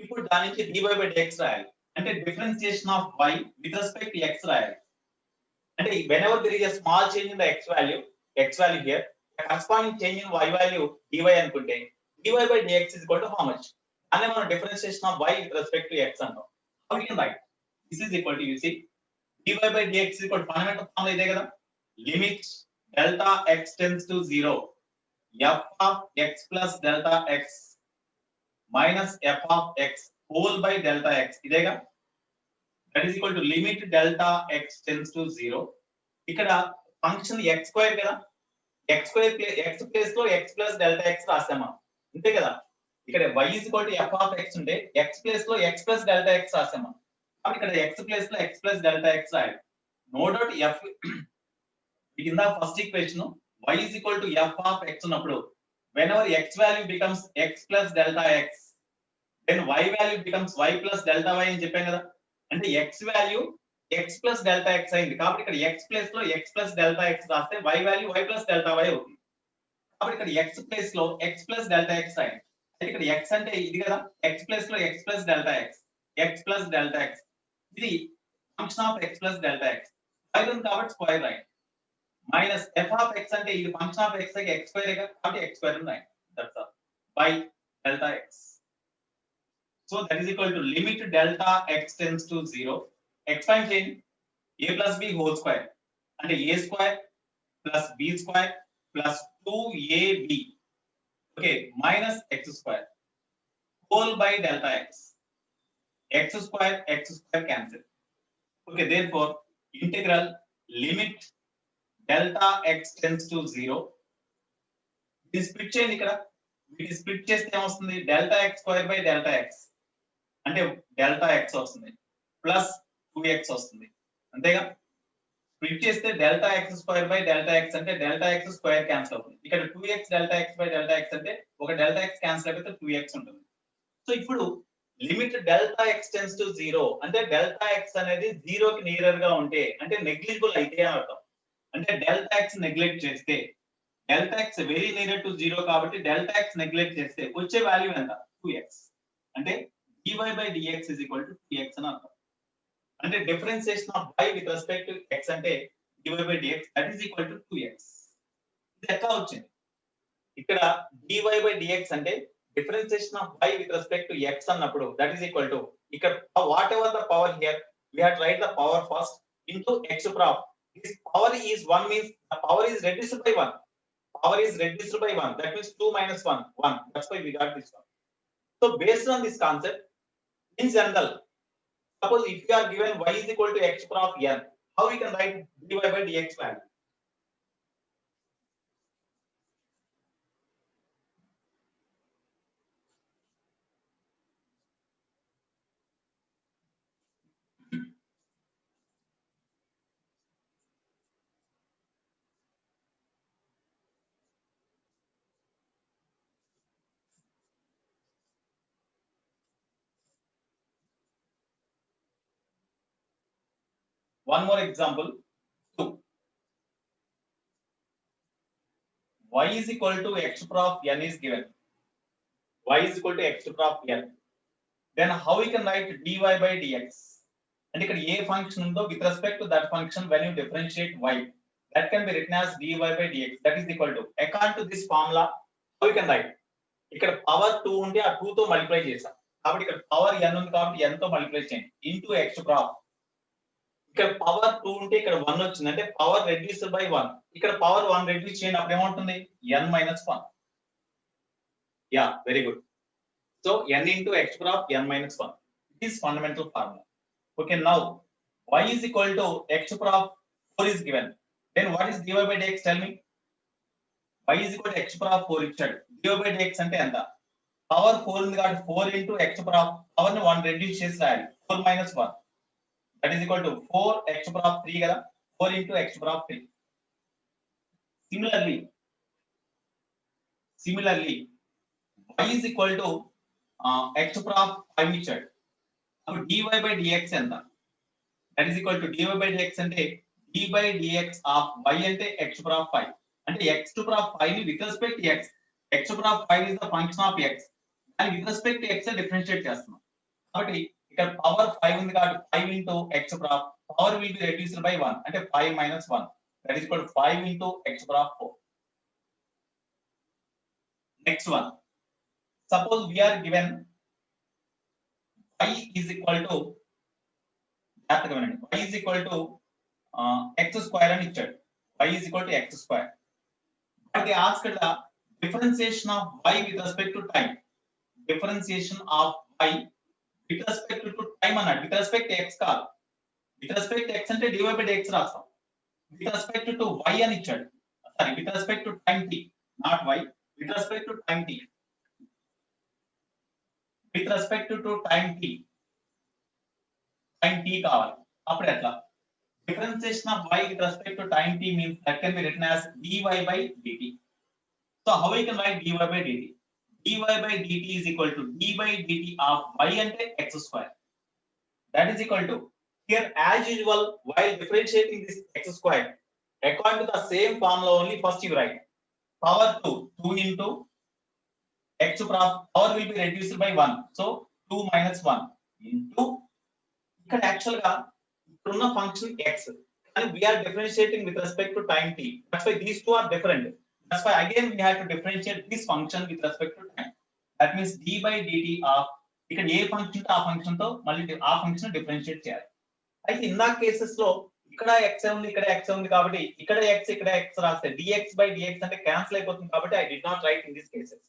ఇప్పుడు దాని నుంచి dy by dx రాయాలి. అంటే differentiation of y with respect to x రాయాలి. అంటే whenever there is a small change in the x value here, the corresponding change in y value dy అనుకుంటే dy by dx is equal to how much? అనే మనం differentiation of y with respect to x అంటాం. How we can write? This is equal to, you see, dy by dx is equal to fundamental formula ఇదే కదా, limit delta x tends to 0 f of x plus delta x minus f of x whole by delta x ఇదేగా, that is equal to limit delta x tends to 0. ఇక్కడ function x square కదా, x square x place లో x plus delta x రాసామా, అంతే కదా. ఇక్కడ y is equal to f of x ఉంటే x place లో x plus delta x రాసామా, కాబట్టి ఇక్కడ x ప్లేస్ లో x ప్లస్ డెల్టా x రాయాలి. నో డౌట్ f కింద first equation y is equal to f of x ఉన్నప్పుడు whenever x value becomes x plus delta x, then y value becomes y plus delta y అని చెప్పాం కదా. అంటే x value x plus delta x అయింది, కాబట్టి ఇక్కడ x place లో x plus delta x రాస్తే y value y plus delta y అవుతుంది. కాబట్టి ఇక్కడ x ప్లేస్ లో x ప్లస్ డెల్టా x అయింది. అయితే ఇక్కడ x అంటే ఇది కదా, x ప్లేస్ లో x plus delta x plus delta x, ఇది function of x plus delta x, square ఉంది కాబట్టి స్క్వేర్ రాయండి. మైనస్ f ఆఫ్ x అంటే ఇది ఫంక్షన్ ఆఫ్ x కి x స్క్వేర్ కాబట్టి x స్క్వేర్ రాయండి. That's all by delta x. So that is equal to limit delta x tends to 0. Expand చేయండి, a plus b whole square అంటే a square plus b square plus 2ab, okay, minus x square whole by delta x. x square cancel. Okay, therefore integral limit delta x tends to 0. ఇది split చేయండి, ఇక్కడ వీటి split చేస్తే ఏమొస్తుంది, delta x square by delta x అంటే delta x వస్తుంది plus 2x వస్తుంది, అంతేగా. స్ప్లిట్ చేస్తే delta x square by delta x అంటే డెల్టా x స్క్వేర్ క్యాన్సిల్ అవుతుంది. ఇక్కడ 2x delta x by delta x అంటే ఒక డెల్టా x క్యాన్సిల్ అయిపోతే 2x ఉంటుంది. సో ఇప్పుడు limit delta x tends to 0 అంటే డెల్టా x అనేది 0 కి నియరర్ గా ఉంటే అంటే నెగ్లిజిబుల్ అయితే అని అర్థం. అంటే డెల్టా x నెగ్లెక్ట్ చేస్తే, delta x very near to 0 కాబట్టి డెల్టా x నెగ్లెక్ట్ చేస్తే వచ్చే వాల్యూ ఎంత, 2x. అంటే dy by dx is equal to 2x అని అర్థం. అంటే differentiation of y with respect to x అంటే dy by dx that is equal to 2x. ఇది ఎట్లా వచ్చింది, ఇక్కడ dy by dx అంటే differentiation of y with respect to x అన్నప్పుడు that is equal to, ఇక్కడ whatever the power here we have to write the power first into x prop. This power is 1 means the power is reduced by 1. Power is reduced by 1, that means 2 minus 1 1, that's why we got this one. So based on this concept, in general, suppose if you are given y is equal to x prop n, how we can write dy by dx value? One more example, 2. Y is equal to x prop n is given. Y is equal to x prop n. Then how we can write dy by dx? And ఇక్కడ ఏ function ఉందో with respect to that function when you differentiate y, that can be written as dy by dx, that is equal to, according to this formula, how we can write? ఇక్కడ power 2 ఉంటే ఆ 2 తో multiply చేసాం కాబట్టి ఇక్కడ power n ఉంది కాబట్టి n తో మల్టిప్లై చేయండి ఇంటూ x prop. ఇక్కడ పవర్ 2 ఉంటే ఇక్కడ 1 వచ్చింది అంటే పవర్ రెడ్యూస్డ్ బై 1. ఇక్కడ పవర్ 1 రెడ్యూస్ చేయండి అప్పుడు ఏమవుతుంది, n minus 1. Yeah, very good. So n into x prop n minus 1. This is fundamental formula. Okay, now y is equal to x prop 4 is given. Then what is dy by dx? Tell me. Y is equal to x prop 4 ఇచ్చాడు, dy by dx అంటే ఎంత, power 4 ఉంది కాబట్టి 4 into x prop, power ని 1 reduce చేసి రాయాలి, 4 minus 1. That is equal to 4 x prop 3 కదా, 4 into x prop 3. Similarly, y is equal to x prop 5 ఇచ్చాడు, అప్పుడు dy by dx ఎంత, that is equal to dy by dx అంటే d by dx of y అంటే x prop 5 అంటే x to prop 5 ని with respect to x prop 5 is the function of x and with respect to x differentiate చేస్తున్నాం కాబట్టి ఇక ఇక్కడ power 5 ఉంది కాబట్టి 5 into x power of power will be reduced by 1 అంటే 5 minus 1 that is equal to 5 into x power of 4. Next one, suppose we are given y is equal to y is equal to x square అని ఇచ్చాడు. y is equal to x square. But they asked the differentiation of y with respect to time. Differentiation of y with respect to time అన్నాడు. With respect to x కాదు. With respect to x అంటే dy by dx రాస్తాం. With respect to y అని ఇచ్చాడు. Sorry, with respect to time t, not y. With respect to time t. With respect to time t. Time t కావాలి. అప్పుడు ఎట్లా? Differentiation of y with respect to time t means that can be written as dy by dt. So how we can write dy by dt? Dy by dt is equal to d by dt of y ante x square. That is equal to, here as usual while differentiating this x square according to the same formula only, first you write power 2 into x power will be reduced by 1. So 2 minus 1 into ఇక్కడ actual గా ఇప్పుడున్న function x and we are differentiating with respect to time t. That's why these two are different. That's why again we have to differentiate this function with respect to time. That means d by dt of ఇక్కడ ఏ function తో ఆ function తో మళ్ళీ ఆ function differentiate చేయాలి. అయితే ఇందా cases లో ఇక్కడ x ఉంది ఇక్కడ x ఉంది కాబట్టి ఇక్కడ x ఇక్కడ x రాస్తే dx by dx అంటే క్యాన్సిల్ అయిపోతుంది కాబట్టి I did not write in these cases.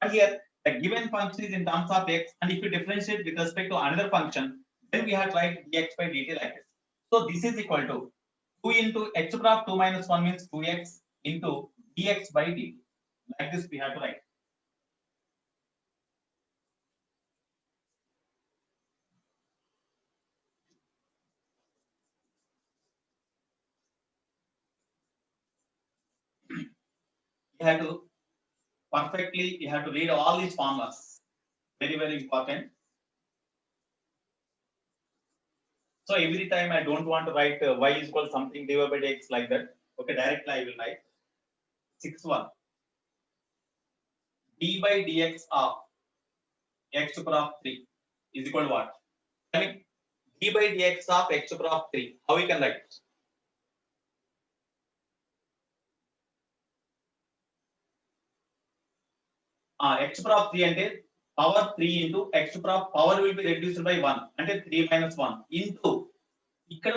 But here the given function is in terms of x and if you differentiate with respect to another function then we have to write dx by dt like this. So this is equal to 2 into x power of 2 minus 1 means 2x into dx by dt. Like this we have to write. You have to perfectly, you have to read all these formulas. Very, very important. So every time I don't want to write y is equal to something dy by dx like that. Okay, directly I will write 6-1. d by dx of x to the power of 3 is equal to what? I mean, d by dx of x to the power of 3. How we can write? X to the power of 3 అంటే power 3 into x to the power of power will be reduced by 1 అంటే 3 minus 1 into ఇక్కడ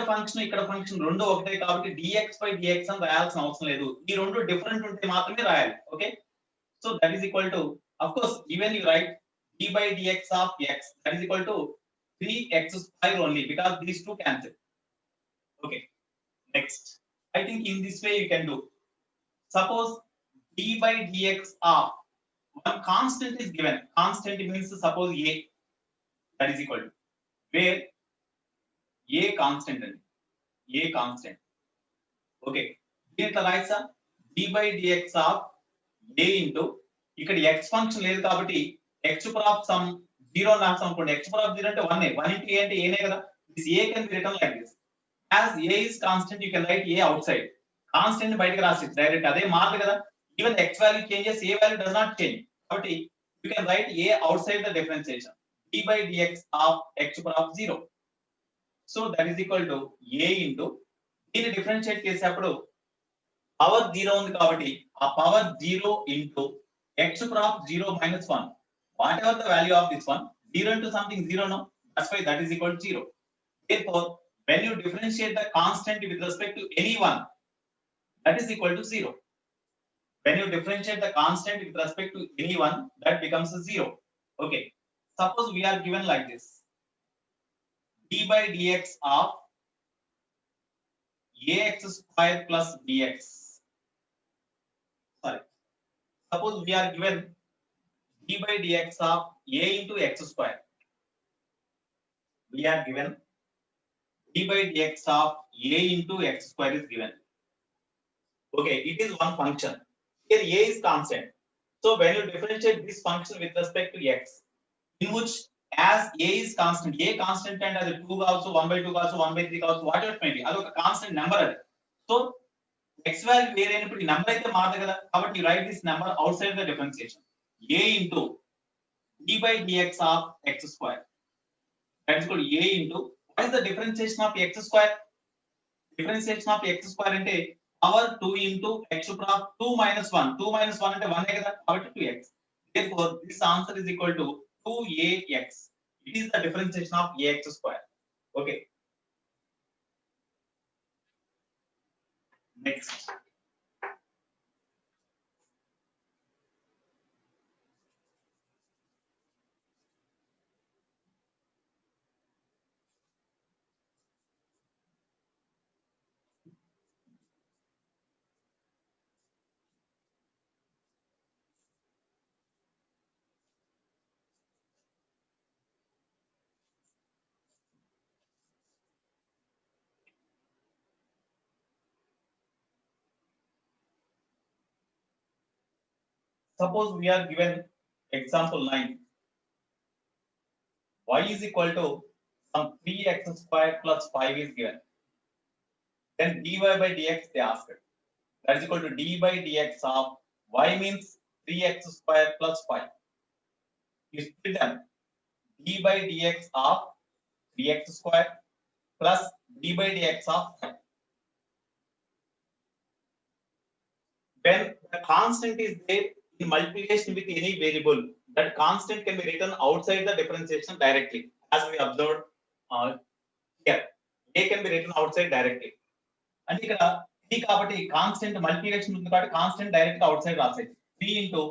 function రెండు ఒకటే కాబట్టి dx by dx అని రాయాల్సిన అవసరం లేదు. ఈ రెండు డిఫరెంట్ ఉంటే మాత్రమే రాయాలి. Okay, so that is equal to of course even you right d by dx of x that is equal to 3x square only because these two cancel. Okay, next I think in this way you can do. Suppose d by dx of one constant is given. Constant means suppose a that is equal to where a constant and a constant. Okay, దీంట్లో right sir d by dx of a into ఇక్కడ x function లేదు కాబట్టి x to the power of some 0 రాస్తాం అనుకోండి. x to the power of 0 అంటే 1 1 into a అంటే a నే కదా. This a can be written like this. As a is constant you can write a outside. Constant బయటకు రాసేది direct అదే మారదు కదా. Even x value changes, a value does not change. కాబట్టి you can write a outside the differentiation. d by dx of x to the power of 0. So that is equal to a into దీన్ని differentiate చేసేటప్పుడు power 0 ఉంది కాబట్టి ఆ power 0 into x to the power of 0 minus 1. Whatever the value of this one, 0 into something 0 no. That's why that is equal to 0. Therefore, when you differentiate the constant with respect to any one, that is equal to 0. When you differentiate the constant with respect to any one, that becomes a 0. Okay. Suppose we are given like this. d by dx of ax square plus bx. Sorry. Suppose we are given d by dx of a into x square. We are given d by dx of a into x square is given. Okay, it is one function. Here a is constant. So when you differentiate this function with respect to x, in which as a is constant, a constant and as a 2 also 1 by 2 also 1 by 3 also whatever it may be, adu oka constant number adi. So x value వేరే అయినప్పుడు number అయితే మారదు కదా కాబట్టి you write this number outside the differentiation. a into d by dx of x square. That is called a into what is the differentiation of x square? Differentiation of x square అంటే power 2 into x to power 2 minus 1. 2 minus 1 అంటే 1 కదా, కాబట్టి 2x. Therefore, this answer is equal to 2ax. It is the differentiation of ax square. Okay. Next. Suppose we are given example 9. Y is equal to some 3x square plus 5 is given. Then dy by dx they asked. That is equal to d by dx of y means 3x square plus 5. You split them. D by dx of 3x square plus d by dx of 5. When the constant is there in multiplication with any variable, that constant can be written outside the differentiation directly, as we observed here. A can be written outside directly. And ఇక్కడ 3 కాబట్టి constant multiplication ఉంది కాబట్టి constant direct out side రాసేది 3 into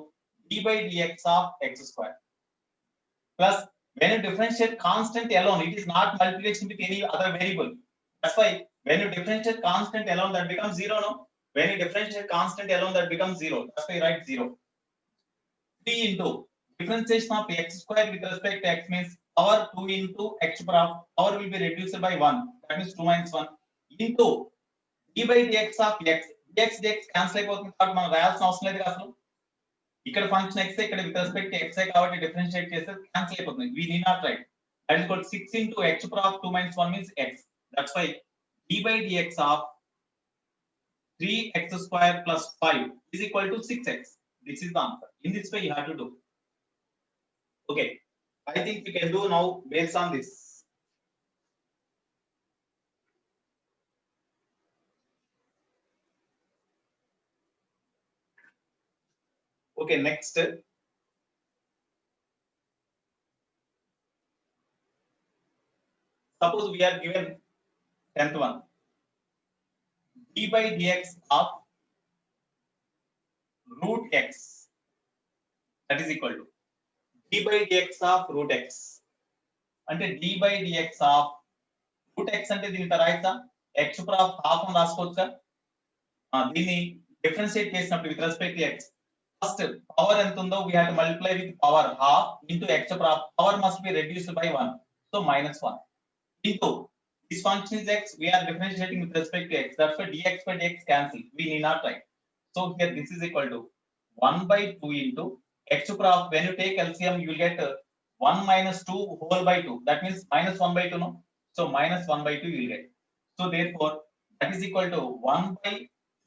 d by dx of x square plus when you differentiate constant alone, it is not multiplication with any other variable. That's why when you differentiate constant alone, that becomes 0, no? When you differentiate constant alone, that becomes 0. That's why you write 0. 3 into differentiation of x square with respect to x means power 2 into x power will be reduced by 1. That means 2 minus 1 into d by dx of x. dx cancel అయిపోతుంది కాబట్టి మనం రాయాల్సిన అవసరం లేదు అసలు. ఇక్కడ function x ఇక్కడ with respect to x కాబట్టి differentiate చేస్తే cancel అయిపోతుంది. We need not write. That is called 6 into x power of 2 minus 1 means x. That's why d by dx of 3x square plus 5 is equal to 6x. This is the answer. In this way, you have to do. Okay. I think we can do now based on this. Okay, next. Suppose we are given 10th one. d by dx of root x, that is equal to d by dx of root x. అంటే d by dx of root x అంటే దీని raita x power of half అని రాసుకోవచ్చా? దీన్ని differentiate చేసినప్పుడు with respect to x, first power ఎంత ఉందో we have to multiply with power half into x power. Power must be reduced by 1, so minus 1 into this function is x, we are differentiating with respect to x. That's why dx by dx cancel. We need not write. So here this is equal to 1 by 2 into x power. When you take LCM, you will get 1 minus 2 whole by 2. That means minus 1 by 2, no? So minus 1 by 2 you will get. So therefore that is equal to 1 by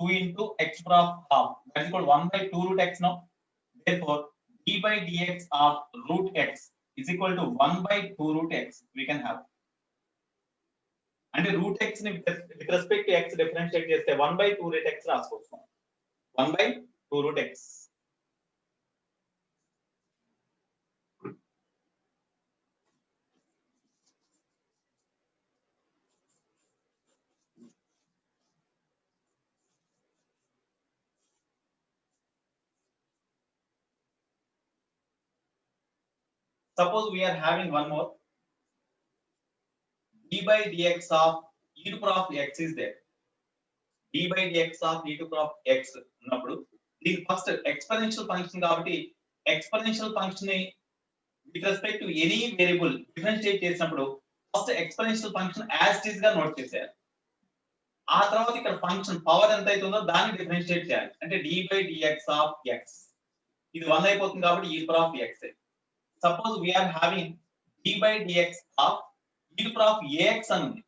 2 into x power half. That is equal to 1 by 2 root x, no? Therefore d by dx of root x is equal to 1 by 2 root x. We can have. And root x ని with respect to x differentiate చేస్తే 1 by 2 root x రాసుకోవచ్చు. 1 by 2 root x. Suppose we are having one more. d by dx of e to power of x is there. d by dx of e to power of x ఉన్నప్పుడు దీని first exponential function కాబట్టి exponential function ని with respect to any variable differentiate చేసినప్పుడు first exponential function as it is గా note చేయాలి. ఆ తర్వాత ఇక్కడ ఫంక్షన్ పవర్ ఎంత అవుతుందో దాన్ని డిఫరెన్షియేట్ చేయాలి. అంటే d by dx of x ఇది 1 అయిపోతుంది కాబట్టి e to power of x. Suppose we are having d by dx of e to power of ax అని ఉంది.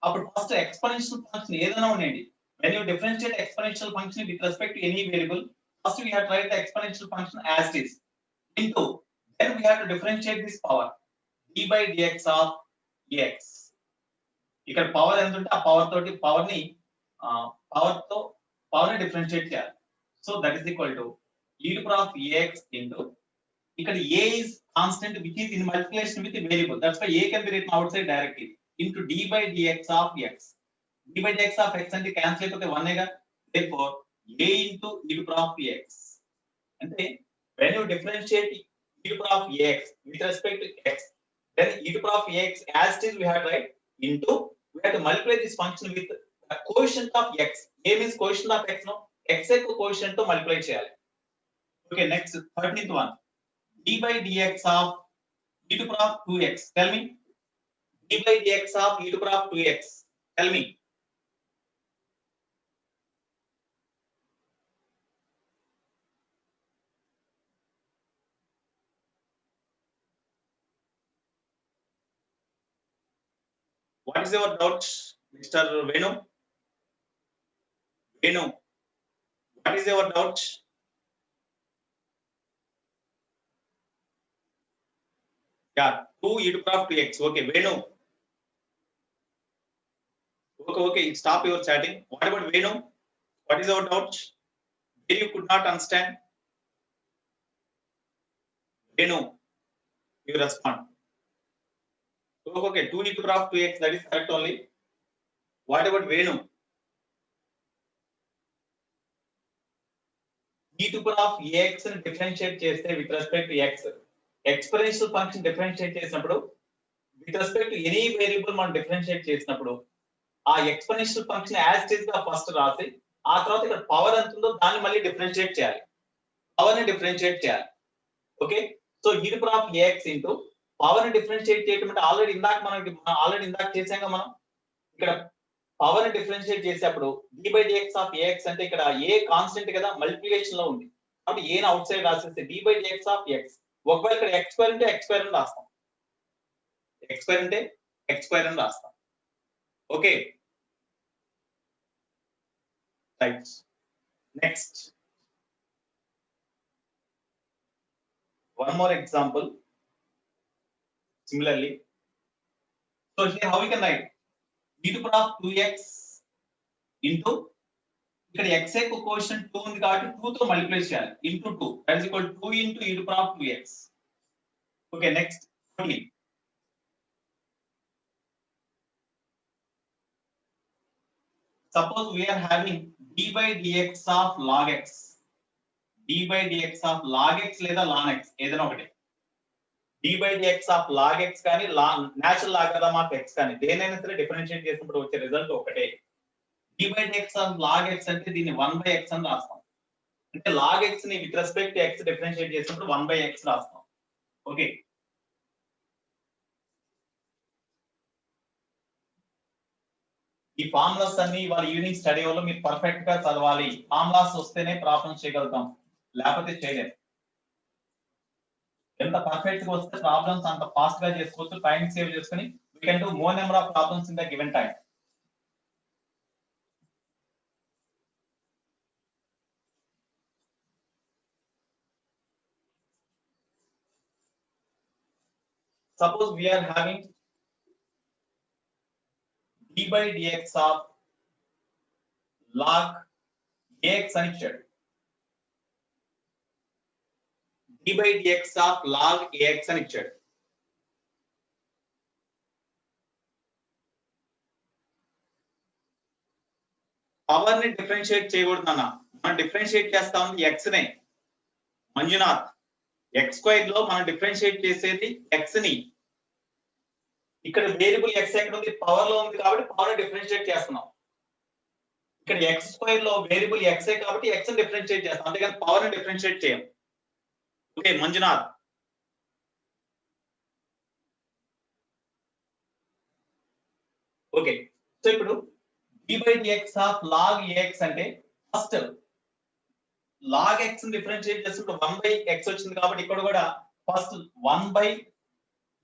అప్పుడు ఫస్ట్ ఎక్స్పోనెన్షియల్ ఫంక్షన్ ఏదైనా ఉండండి, when you differentiate exponential function with respect to any variable, first we have to write the exponential function as it is into, then we have to differentiate this power. d by dx of dx. ఇక్కడ power ఎంత ఉంటే ఆ power తోటి power ని differentiate చేయాలి. So that is equal to e to power of ax into ఇక్కడ a is constant which is in multiplication with the variable. That's why a can be written outside directly into d by dx of x. d by dx of x అంటే cancel అయిపోతే 1 గా. Therefore a into e to power of x. అంటే when you differentiate e to power of ax with respect to x, then e to power of ax as it is we have to write into, we have to multiply this function with the quotient of x. A means quotient of x, no? X యొక్క quotient తో multiply చేయాలి. Okay, next 13th one. d by dx of e to power of 2x. Tell me. d by dx of e to power of 2x. Tell me. What is your doubt, Mr. Venu? Venu, what is your doubt? Yeah, 2 e to power of 2x. Okay, Venu. Okay, stop your chatting. What about Venu? What is your doubt? Where you could not understand? Venu, you respond. Okay, 2 e to power of 2x, that is correct only. What about Venu? e to power of ax ని differentiate చేస్తే with respect to x, exponential function differentiate చేసినప్పుడు with respect to any variable మనం differentiate చేసినప్పుడు ఆ exponential function as it is గా first రాసి ఆ తర్వాత ఇక్కడ పవర్ ఎంత ఉందో దాన్ని మళ్ళీ డిఫరెన్షియేట్ చేయాలి. పవర్ ని డిఫరెన్షియేట్ చేయాలి. Okay, so e to power of ax into power ని డిఫరెన్షియేట్ చేయడం అంటే ఆల్రెడీ ఇందాక చేసాంగా మనం. ఇక్కడ పవర్ ని డిఫరెన్షియేట్ చేసేటప్పుడు d by dx of ax అంటే ఇక్కడ a కాన్స్టెంట్ కదా, మల్టిప్లికేషన్ లో ఉంది కాబట్టి a ని అవుట్ సైడ్ రాసేస్తే d by dx of x. ఒకవేళ ఇక్కడ x స్క్వేర్ అంటే x స్క్వేర్ అని రాస్తాం, x స్క్వేర్ అంటే x స్క్వేర్ అని రాస్తాం. Okay, right. Next one more example similarly. So here how we can write e to power of 2x into ఇక్కడ x యొక్క కోషంట్ 2 ఉంది కాబట్టి 2 తో మల్టిప్లై చేయాలి into 2, that is equal to 2 into e to power of 2x. Okay, next 14. Suppose we are having d by dx of log x. d by dx of log x లేదా ln x ఏదైనా ఒకటి. d by dx of log x కానీ natural logarithm of x కానీ దేనైనా సరే differentiate చేసినప్పుడు వచ్చే result ఒకటే. d by dx of log x అంటే దీన్ని 1 by x అని రాస్తాం. అంటే log x ని with respect to x differentiate చేసినప్పుడు 1 by x రాస్తాం. ఓకే, ఈ ఫార్ములాస్ అన్ని ఇవాళ ఈవినింగ్ స్టడీ వల్ల మీరు పర్ఫెక్ట్ గా చదవాలి. ఫార్ములాస్ వస్తేనే ప్రాబ్లమ్స్ చేయగలుగుతాం, లేకపోతే చేయలేం. ఎంత పర్ఫెక్ట్ గా వస్తే ప్రాబ్లమ్స్ అంత ఫాస్ట్ గా చేసుకోవచ్చు, టైం సేవ్ చేసుకుని we can do more number of problems in the given time. Suppose we are having d by dx of log ax అని ఇచ్చాడు. d by dx of log ax అని ఇచ్చాడు. Power ని differentiate చేయకూడదు అన్న, మనం differentiate చేస్తా ఉంది x నే. మంజునాథ్, x స్క్వేర్ లో మనం డిఫరెన్షియేట్ చేసేది x ని. ఇక్కడ వేరియబుల్ x ఎక్కడ ఉంది, పవర్ లో ఉంది కాబట్టి పవర్ ని డిఫరెన్షియేట్ చేస్తున్నాం. ఇక్కడ x స్క్వేర్ లో వేరియబుల్ x కాబట్టి x ని డిఫరెన్షియేట్ చేస్తాం, అంతేగాని పవర్ ని డిఫరెన్షియేట్ చేయం. Okay Manjunath, okay. సో ఇప్పుడు d by dx of log ax అంటే ఫస్ట్ log x ని డిఫరెన్షియేట్ చేసినప్పుడు 1 by x వచ్చింది కాబట్టి ఇక్కడ కూడా ఫస్ట్ 1 by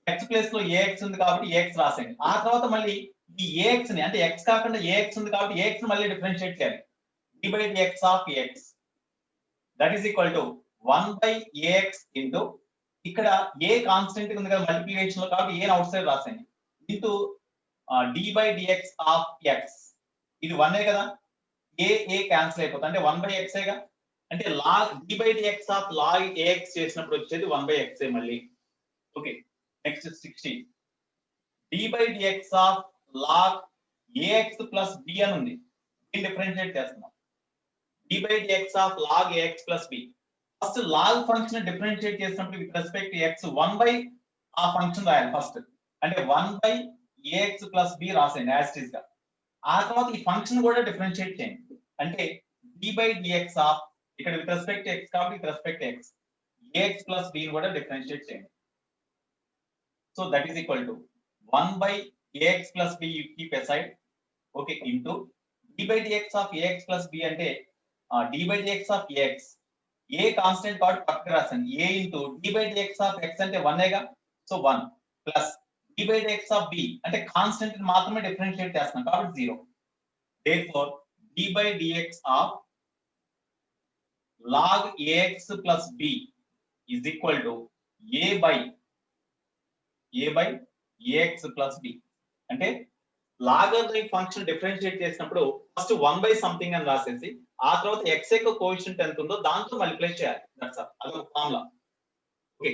x ప్లేస్ లో ax ఉంది కాబట్టి ax రాసేయండి. ఆ తర్వాత మళ్ళీ ఈ ax ని అంటే x కాకుండా ax ఉంది కాబట్టి ax ని మళ్ళీ డిఫరెన్షియేట్ చేయాలి. d by dx of ax that is equal to 1 by ax into ఇక్కడ ఏ కాన్స్టెంట్ ఉంది కదా మల్టిప్లికేషన్ లో, కాబట్టి ఏ అవుట్ సైడ్ రాసాను into dy by dx of x. ఇది 1 కదా, ఏ క్యాన్సిల్ అయిపోతుంది అంటే 1/x గా, అంటే log d by dx of log ax చేసినప్పుడు వచ్చేది 1/x మళ్ళీ. Okay, next 16 d by dx of log ax plus b అని ఉంది, దీన్ని డిఫరెన్షియేట్ చేస్తున్నాం. d by dx of log ax plus b. First log function differentiate చేసినప్పుడు with respect x 1 ఆ function రాయాలి ఫస్ట్, అంటే 1/ax plus b రాసేయండి as it is గా. ఆ తర్వాత ఈ ఫంక్షన్ కూడా డిఫరెన్షియేట్ చేయండి, అంటే d by dx ఆఫ్, ఇక్కడ విత్ రెస్పెక్ట్ x కాబట్టి with respect x, ax plus b ని కూడా డిఫరెన్షియేట్ చేయండి. So that is equal to 1/ax plus b you keep aside, okay, into d by dx of ax plus b అంటే d by dx of ax, a constant కాబట్టి పక్కకు రాసాను, a into d by dx of x అంటే 1 గా, so 1 plus d by dx of b అంటే constant మాత్రమే differentiate చేస్తున్నాం కాబట్టి 0. therefore d by dx of log ax plus b is equal to a by ax plus b. అంటే logarithmic function differentiate చేసినప్పుడు first 1 something అని రాసేసి ఆ తర్వాత x యొక్క కోఎఫిషియంట్ ఎంత ఉందో దాంతో మల్టిప్లై చేయాలి. దట్స్ ఆల్, అదొక formula. Okay,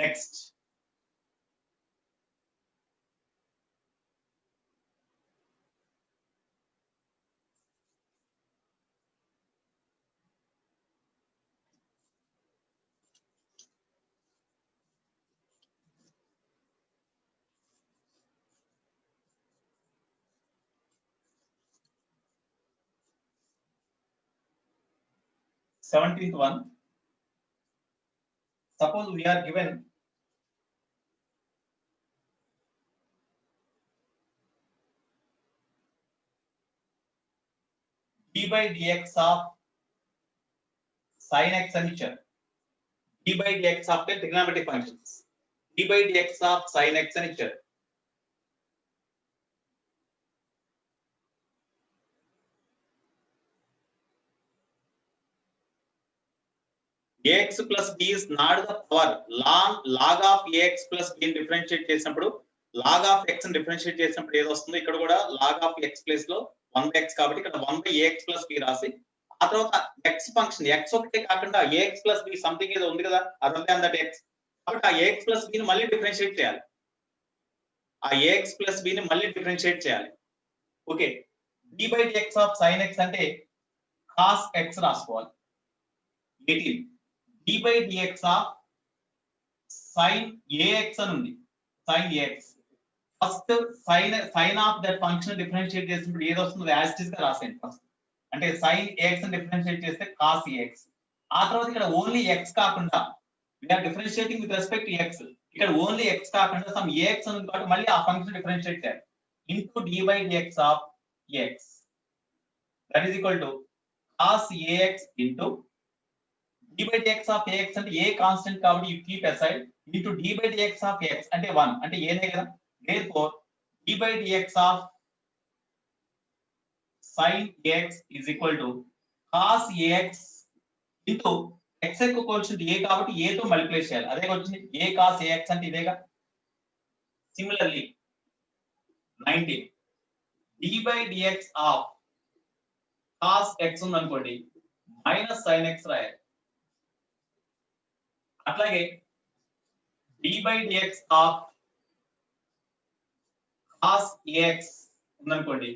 next seventeenth one. Suppose we are given d by dx of sin x అని ఇచ్చారు. d by dx of trigonometric functions, d by dx of sin x అని ఇచ్చారు. ax plus b is not the power. log of ax plus b ని differentiate చేసినప్పుడు log of x ని differentiate చేసినప్పుడు ఏది వస్తుందో ఇక్కడ కూడా log of x ప్లేస్ లో 1/x కాబట్టి ఇక్కడ 1/ax plus b రాసి ఆ తర్వాత x ఫంక్షన్ x ఒకటే కాకుండా ax plus b సంథింగ్ ఏదో ఉంది కదా, అదర్ దాన్ దట్ x, కాబట్టి ఆ ax plus b ని మళ్ళీ డిఫరెన్షియేట్ చేయాలి. ఆ ax plus b ని మళ్ళీ డిఫరెన్షియేట్ చేయాలి. Okay, d by dx of sin x అంటే cos x రాసుకోవాలి. 18 d by dx of sin ax అని ఉంది, sin ax. First sin of that function differentiate చేసినప్పుడు ఏది వస్తుందో యాజ్ ఇట్ ఈస్ గా రాసేయండి ఫస్ట్, అంటే sin ax ని డిఫరెన్షియేట్ చేస్తే cos ax. ఆ తర్వాత ఇక్కడ ఓన్లీ x కాకుండా we are differentiating with respect to x, ఇక్కడ ఓన్లీ x కాకుండా సమ్ ax అని ఉంది కాబట్టి మళ్ళీ ఆ ఫంక్షన్ డిఫరెన్షియేట్ చేయాలి into d by dx of x, that is equal to cos ax into d by dx of ax అంటే a constant కాబట్టి you keep aside into d by dx of x అంటే 1 అంటే a నే కదా. therefore d by dx of sin ax is equal to cos ax into x యొక్క coefficient a కాబట్టి a తో multiply చేయాలి, అదే వచ్చింది a cos ax అంటే ఇదేగా. Similarly 19 d by dx of cos x ఉంది అనుకోండి మైనస్ sin x రాయాలి. అట్లాగే d by dx of cos ax ఉందనుకోండి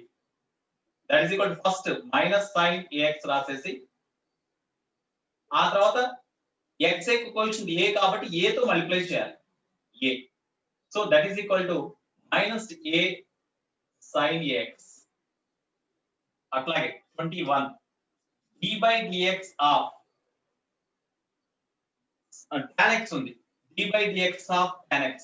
that is equal to first minus sin ax రాసేసి ఆ తర్వాత x యొక్క కోఎఫిషియంట్ a కాబట్టి a తో మల్టిప్లై చేయాలి a, so that is equal to minus a sin ax. అట్లాగే 21 d by dx of tan x ఉంది, d by dx of tan x.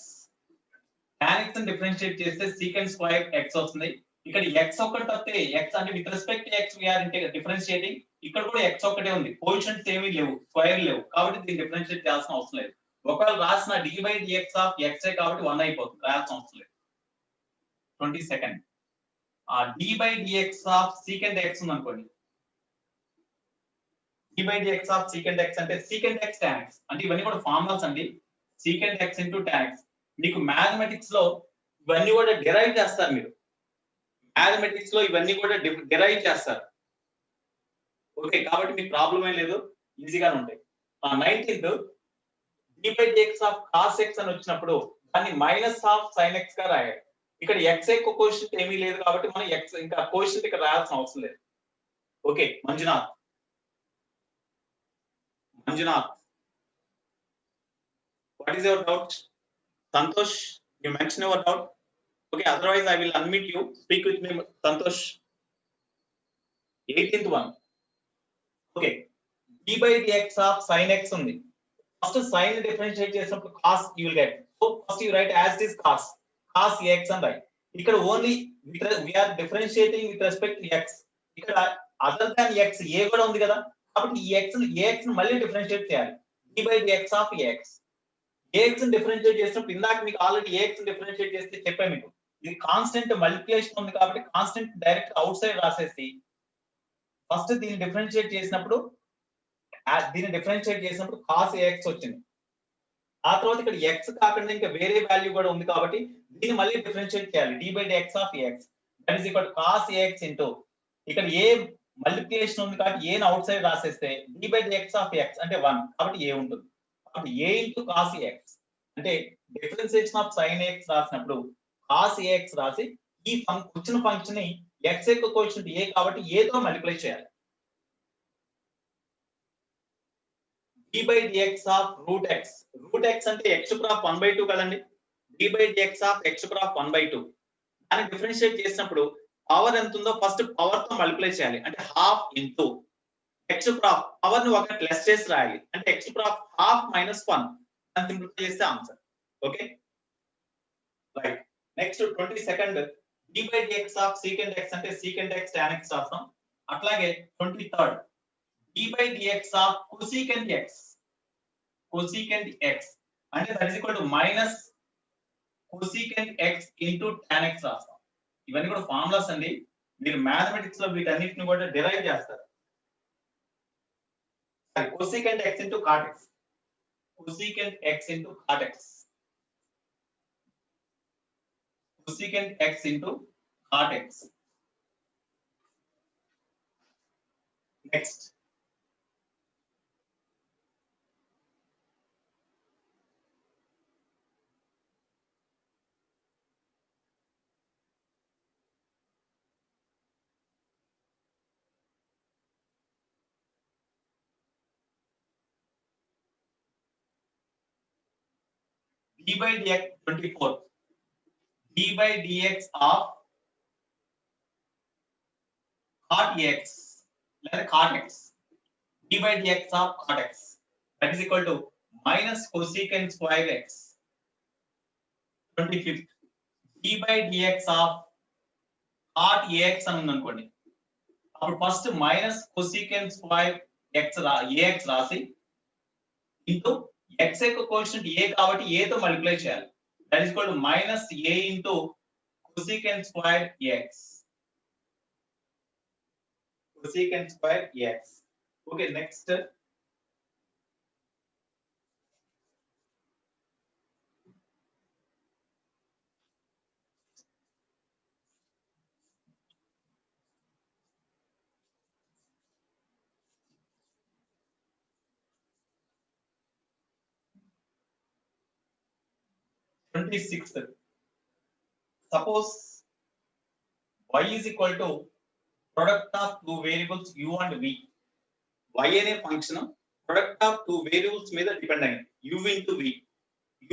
tan x ని డిఫరెన్షియేట్ చేస్తే secant square x వస్తుంది. ఇక్కడ x ఒకటి వస్తే x అంటే with respect x we are differentiating, ఇక్కడ కూడా x ఒకటే ఉంది, కోఎఫిషియంట్స్ ఏమీ లేవు, స్క్వేర్ లేవు కాబట్టి దీన్ని డిఫరెన్షియేట్ చేయాల్సిన అవసరం లేదు. ఒకవేళ రాసిన d by dx of x కాబట్టి 1 అయిపోతుంది, రాయాల్సిన అవసరం లేదు. 22nd d by dx of secant x ఉంది అనుకోండి, d by dx of secant x అంటే secant x tan x అంటే ఇవన్నీ కూడా ఫార్ములాస్ అండి. Secant X into tan x. మీకు మ్యాథమెటిక్స్ లో ఇవన్నీ కూడా డిరైవ్ చేస్తారు. మీరు మ్యాథమెటిక్స్ లో ఇవన్నీ కూడా డిరైవ్ చేస్తారు. ఓకే, కాబట్టి మీకు ప్రాబ్లం ఏం లేదు, ఈజీగానే ఉంటాయి. 19th d by dx of cos x అని వచ్చినప్పుడు దాన్ని మైనస్ ఆఫ్ sin x గా రాయాలి. ఇక్కడ x యొక్క కోషియంట్ ఏమీ లేదు కాబట్టి మనం x ఇంకా కోషియంట్ ఇక్కడ రాయాల్సిన అవసరం లేదు. Okay, Manjunath what is your doubt? Santosh, you mention your doubt. Okay, otherwise I will unmute you. Speak with me, Santosh. 18th one. Okay, d by dx of sin x ఉంది. First sin differentiate చేసినప్పుడు cos you will get. So first you write as this cos x and right. ఇక్కడ only we are differentiating with respect to x. ఇక్కడ other than x a కూడా ఉంది కదా, కాబట్టి ఈ x ని మళ్ళీ డిఫరెన్షియేట్ చేయాలి. d by dx of ax. ax ని డిఫరెన్షియేట్ చేసినప్పుడు ఇందాక మీకు ఆల్రెడీ ax ని డిఫరెన్షియేట్ చేస్తే చెప్పాను మీకు, ఇది కాన్స్టెంట్ మల్టిప్లికేషన్ ఉంది కాబట్టి కాన్స్టెంట్ డైరెక్ట్ అవుట్ సైడ్ రాసేసి ఫస్ట్ దీన్ని డిఫరెన్షియేట్ చేసినప్పుడు cos ax వచ్చింది. ఆ తర్వాత ఇక్కడ x కాకుండా ఇంకా వేరే వాల్యూ కూడా ఉంది కాబట్టి దీన్ని మళ్ళీ డిఫరెన్షియేట్ చేయాలి. d by dx of ax that is equal to cos ax into ఇక్కడ a మల్టిప్లికేషన్ ఉంది కాబట్టి a ని అవుట్ సైడ్ రాసేస్తే d by dx of x అంటే 1 కాబట్టి a ఉంటుంది. కాబట్టి a into cos ax అంటే డిఫరెన్షియేషన్ ఆఫ్ sin ax రాసినప్పుడు cos ax రాసి ఈ వచ్చిన ఫంక్షన్ ని x యొక్క కోషియంట్ a కాబట్టి a తో మల్టిప్లై చేయాలి. d by dx of root x అంటే x to power 1/2 కదండి. d by dx of x to power 1/2 దాన్ని డిఫరెన్షియేట్ చేసినప్పుడు పవర్ ఎంత ఉందో ఫస్ట్ పవర్ తో మల్టిప్లై చేయాలి. అంటే half into x to power power ని ఒకటి లెస్ చేసి రాయాలి. అంటే x to power half minus 1 అని సింప్లిఫై చేస్తే answer. Okay right. Next 22nd d by dx of secant x అంటే secant x tan x రాస్తాం. అట్లాగే 23rd d by dx of cosecant x అంటే that is equal to minus cosecant x into tan x రాస్తాం. ఇవన్నీ కూడా formulas అండి, మీరు mathematics లో వీటన్నిటిని కూడా డిరైవ్ చేస్తారు. cosecant x into cot x, cosecant x into cot x, cosecant x into cot x. Next d by dx 24 d by dx of cot x లేదా cot x d by dx of cot x that is equal to minus cosecant square x. 25th d by dx of cot ax అని ఉంది అనుకోండి, అప్పుడు first minus cosecant square ax రాసి into x యొక్క quotient a కాబట్టి a తో multiply చేయాలి. That is equal to minus a into cosecant square ax. cosecant square ax. Okay next suppose y is equal to product of two variables u and v. y అనే function product of two variables మీద depend అయ్యింది, u into v.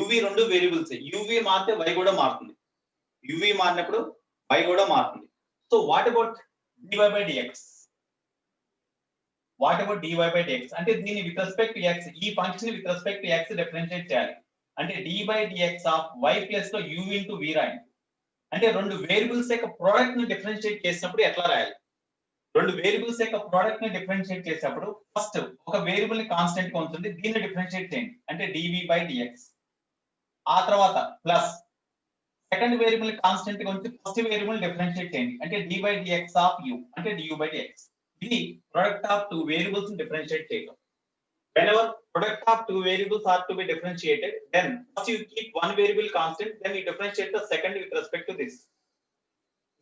uv రెండు variables, uv మారితే y కూడా మారుతుంది, uv మారినప్పుడు y కూడా మారుతుంది. So what about dy by dx? What about dy by dx అంటే దీన్ని విత్ రెస్పెక్ట్ టు x, ఈ function with respect to x differentiate చేయాలి. అంటే d by dx of y plus లో u into v రాయండి. అంటే రెండు వేరియబుల్స్ యొక్క ప్రోడక్ట్ ని డిఫరెన్షియేట్ చేసినప్పుడు ఎట్లా రాయాలి? రెండు వేరియబుల్స్ యొక్క ప్రోడక్ట్ ని డిఫరెన్షియేట్ చేసినప్పుడు ఫస్ట్ ఒక వేరియబుల్ ని కాన్స్టెంట్ గా ఉంటుంది, దీన్ని డిఫరెన్షియేట్ చేయండి అంటే dv by dx. ఆ తర్వాత ప్లస్ సెకండ్ వేరియబుల్ ని కాన్స్టెంట్ గా ఉంచి ఫస్ట్ వేరియబుల్ డిఫరెన్షియేట్ చేయండి అంటే d by dx of u అంటే du by dx. ఇది ప్రొడక్ట్ ఆఫ్ టూ వేరియబుల్స్ ని డిఫరెన్షియేట్ చేయడం. whenever product of two variables are to be differentiated, then first you keep one variable constant, then you differentiate the second with respect to this.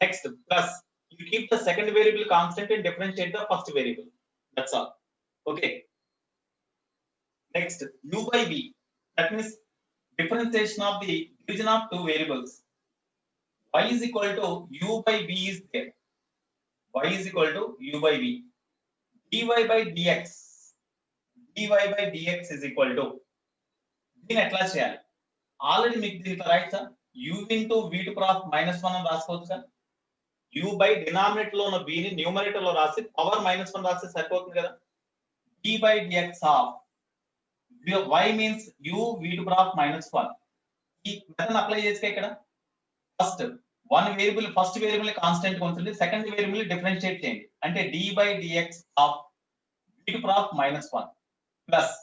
Next, plus you keep the second variable constant and differentiate the first variable. That's all. Okay. Next, u by v. That means differentiation of the division of two variables. Y is equal to u by v is there. Y is equal to u by v. dy by dx. dy by dx is equal to దీన్ని ఎట్లా చేయాలి? Already మీకు దీంట్లో right sir u into v to power -1 అని రాసుకోవచ్చు sir. u by denominator లో ఉన్న v ని న్యూమరేటర్ లో రాసి పవర్ -1 రాస్తే సరిపోతుంది కదా. d by dx of y means u v to power -1. ఈ మెథడ్ అప్లై చేస్తే ఇక్కడ ఫస్ట్ ఫస్ట్ వేరియబుల్ కాన్స్టెంట్ గా ఉంటుంది, సెకండ్ వేరియబుల్ డిఫరెన్షియేట్ చేయండి అంటే d by dx of v to power -1 plus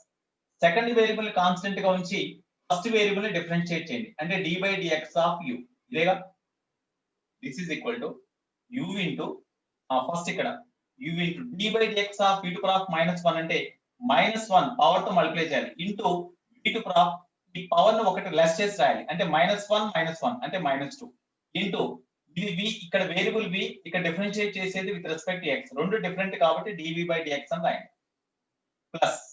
second variable constant గా ఉంచి ఫస్ట్ వేరియబుల్ ని డిఫరెన్షియేట్ చేయండి అంటే d by dx of u. ఇదేగా this is equal to u into first ఇక్కడ u into d by dx of v to power -1 అంటే -1 power తో multiply చేయాలి ఇంటూ v టు పవర్ ఈ పవర్ ను ఒకటి లెస్ చేసి రాయాలి అంటే -1 అంటే -2 ఇంటూ ఇది v ఇక్కడ వేరియబుల్ v ఇక్కడ డిఫరెన్షియేట్ చేసేది విత్ రెస్పెక్ట్ టు x రెండు డిఫరెంట్ కాబట్టి dv by dx అని రాయండి plus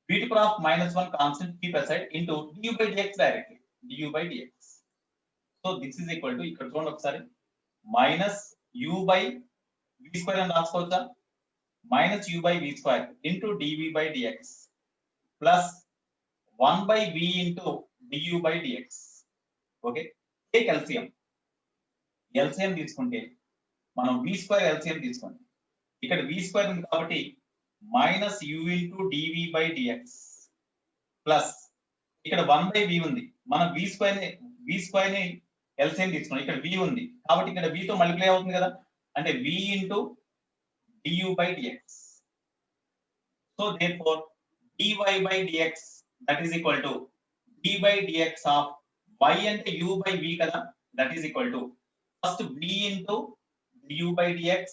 v to power of -1 constant keep aside into du by dx directly du by dx. So this is equal to ఇక్కడ చూడండి ఒకసారి minus u by v square అని రాసుకోవచ్చా minus u by v square into dv by dx plus 1 by v into du by dx. Okay take LCM తీసుకుంటే మనం v square LCM తీసుకోండి ఇక్కడ v square ఉంది కాబట్టి minus u into dv by dx plus ఇక్కడ 1 by v ఉంది మనం v square ని LCM తీసుకున్నాం ఇక్కడ v ఉంది కాబట్టి ఇక్కడ v తో మల్టిప్లై అవుతుంది కదా అంటే v into du by dx. So therefore dy by dx that is equal to d by dx of y అంటే u by v కదా that is equal to first v into du by dx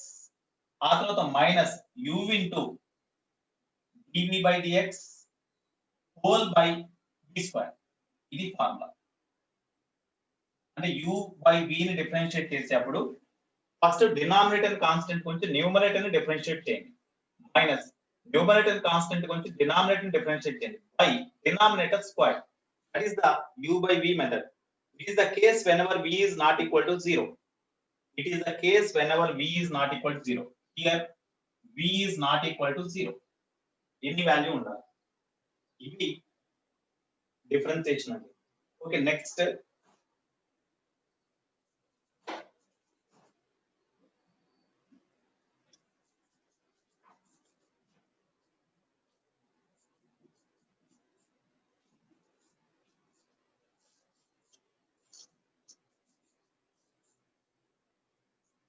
ఆ తర్వాత minus u into dv by dx whole by v square. ఇది formula అంటే u by v ని differentiate చేసేటప్పుడు first denominator constant కొంచెం numerator ని differentiate చేయండి మైనస్ న్యూమరేటర్ కాన్స్టెంట్ కొంచెం డినామినేటర్ ని డిఫరెన్షియేట్ చేయండి by denominator square. That is the u by v method. It is the case whenever v is not equal to 0. It is the case whenever v is not equal to 0. Here v is not equal to 0. ఎన్ని value ఉండాలి ఇది differentiation అండి. Okay next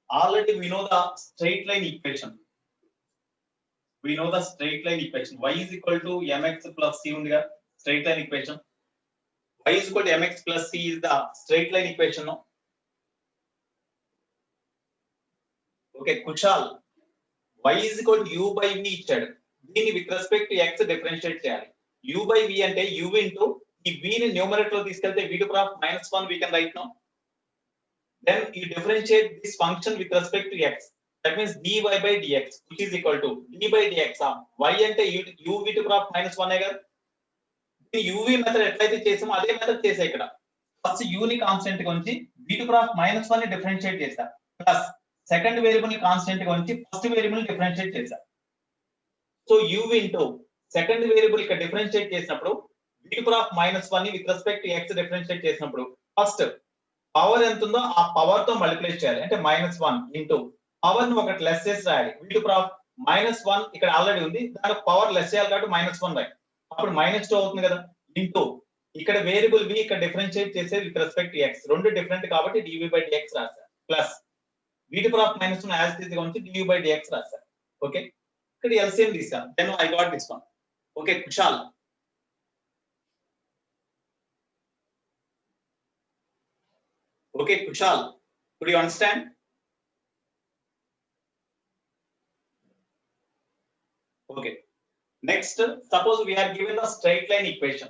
already we know the straight line equation. We know the straight line equation. Y is equal to mx plus c undiga straight line equation. Y is equal to mx plus c is the straight line equation. No? Okay, Kushal. Y is equal to u by v ఇచ్చాడు. దీన్ని with respect to x differentiate చేయాలి. u by v అంటే u into ఈ v ని numerator లో తీసుకెళ్తే v to power -1 we can write now. Then you differentiate this function with respect to x. That means dy by dx which is equal to d by dx of y అంటే u v to power -1 ఏ కదా. ఈ uv method ఎట్లయితే చేసామో అదే method చేసా ఇక్కడ. First u ని constant గా ఉంచి v to power -1 ని డిఫరెన్షియేట్ చేసా ప్లస్ సెకండ్ వేరియబుల్ ని కాన్స్టెంట్ గా ఉంచి ఫస్ట్ వేరియబుల్ ని డిఫరెన్షియేట్ చేసా. So u into second variable ఇక్కడ డిఫరెన్షియేట్ చేసినప్పుడు v to power -1 ని with respect to x differentiate చేసినప్పుడు ఫస్ట్ పవర్ ఎంత ఉందో ఆ పవర్ తో మల్టిప్లై చేయాలి అంటే -1 ఇంటూ పవర్ ను ఒకటి లెస్ చేసి రాయాలి. v to power -1 ఇక్కడ ఆల్రెడీ ఉంది దానికి పవర్ లెస్ చేయాలి కాబట్టి -1 రాయాలి అప్పుడు -2 అవుతుంది కదా ఇంటూ ఇక్కడ వేరియబుల్ v ఇక్కడ డిఫరెన్షియేట్ చేసేది విత్ రెస్పెక్ట్ టు x రెండు డిఫరెంట్ కాబట్టి dv by dx రాశారు plus v to power -1 as it is గా ఉంచి dv by dx రాశారు. ఓకే ఇక్కడ LCM తీసాను then I got this one. Okay Kushal Okay, Kushal, could you understand? Okay. Next, suppose we are given the straight line equation.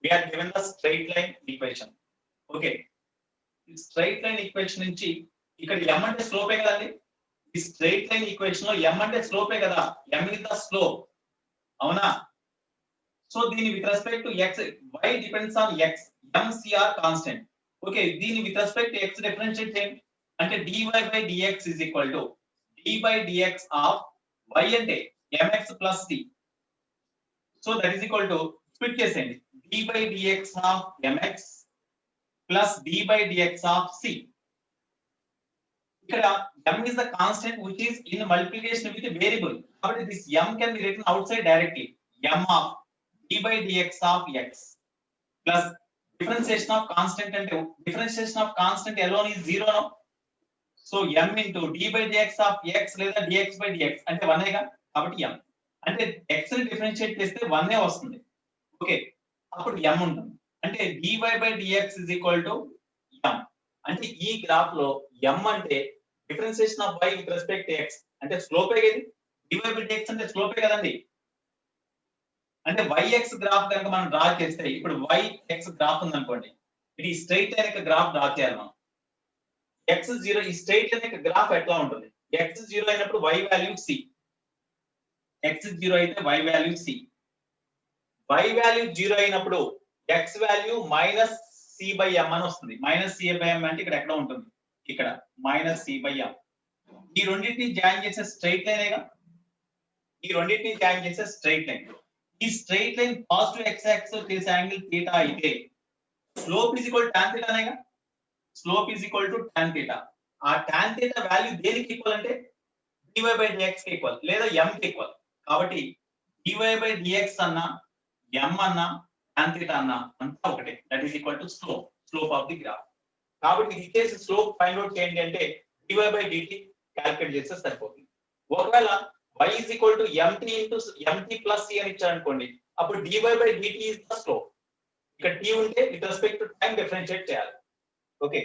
We are given the straight line equation. Okay. Straight line equation నుంచి ఇక్కడ m అంటే స్లోపే కదండి. ఈ straight line equation లో m అంటే స్లోపే కదా. m is the slope. అవునా? సో దీని with respect to x, y depends on x, mcr constant. Okay, దీని with respect to x differentiate చేయండి. అంటే dy by dx is equal to d by dx of y అంటే mx plus c. So that is equal to split చేసేయండి. d by dx of mx plus d by dx of c. ఇక్కడ m is the constant which is in multiplication with a variable. కాబట్టి this m can be written outside directly. m of d by dx of x plus differentiation of constant అంటే differentiation of constant alone is 0 no. So m into d by dx of x లేదా dx by dx అంటే 1 గా. కాబట్టి m అంటే x ని differentiate చేస్తే 1 వస్తుంది. Okay, అప్పుడు m ఉంటుంది. అంటే dy by dx is equal to m. అంటే ఈ గ్రాఫ్ లో m అంటే differentiation of y with respect to x అంటే స్లోపే కదా. dy by dx అంటే స్లోపే కదండి. అంటే yx గ్రాఫ్ కనుక మనం డ్రా చేస్తే, ఇప్పుడు yx గ్రాఫ్ ఉంది అనుకోండి, ఇది స్ట్రైట్ లైన్ యొక్క గ్రాఫ్ డ్రా చేయాలి మనం. x0 ఈ స్ట్రైట్ లైన్ యొక్క గ్రాఫ్ ఎట్లా ఉంటుంది? x0 అయినప్పుడు y వాల్యూ c, x0 అయితే y value c, y value 0 అయినప్పుడు x value minus c by m అని వస్తుంది. మైనస్ c బై m అంటే ఇక్కడ ఎక్కడ ఉంటుంది? ఇక్కడ మైనస్ c బై m. ఈ రెండింటిని జాయిన్ చేసే స్ట్రైట్ లైనేగా. ఈ రెండింటిని జాయిన్ చేసే స్ట్రైట్ లైన్. ఈ straight line positive x axis చేసే యాంగిల్ θ అయితే slope is equal to tan θ అనేగా. Slope is equal to tan θ. ఆ tan θ వాల్యూ దేనికి ఈక్వల్ అంటే dy by dx కి ఈక్వల్ లేదా m కి ఈక్వల్. కాబట్టి dy by dx అన్న m అన్న tan θ అన్న అంతా ఒకటే. That is equal to slope of the graph. కాబట్టి ఇది చేసి స్లోప్ ఫైండ్ అవుట్ చేయండి అంటే dy by dt క్యాలిక్యులేట్ చేస్తే సరిపోతుంది. ఒకవేళ y is equal to mt into mt plus c అని ఇచ్చారు అనుకోండి, అప్పుడు dy by dt is the slope. ఇక్కడ t ఉంటే with respect to time differentiate చేయాలి. ఓకే,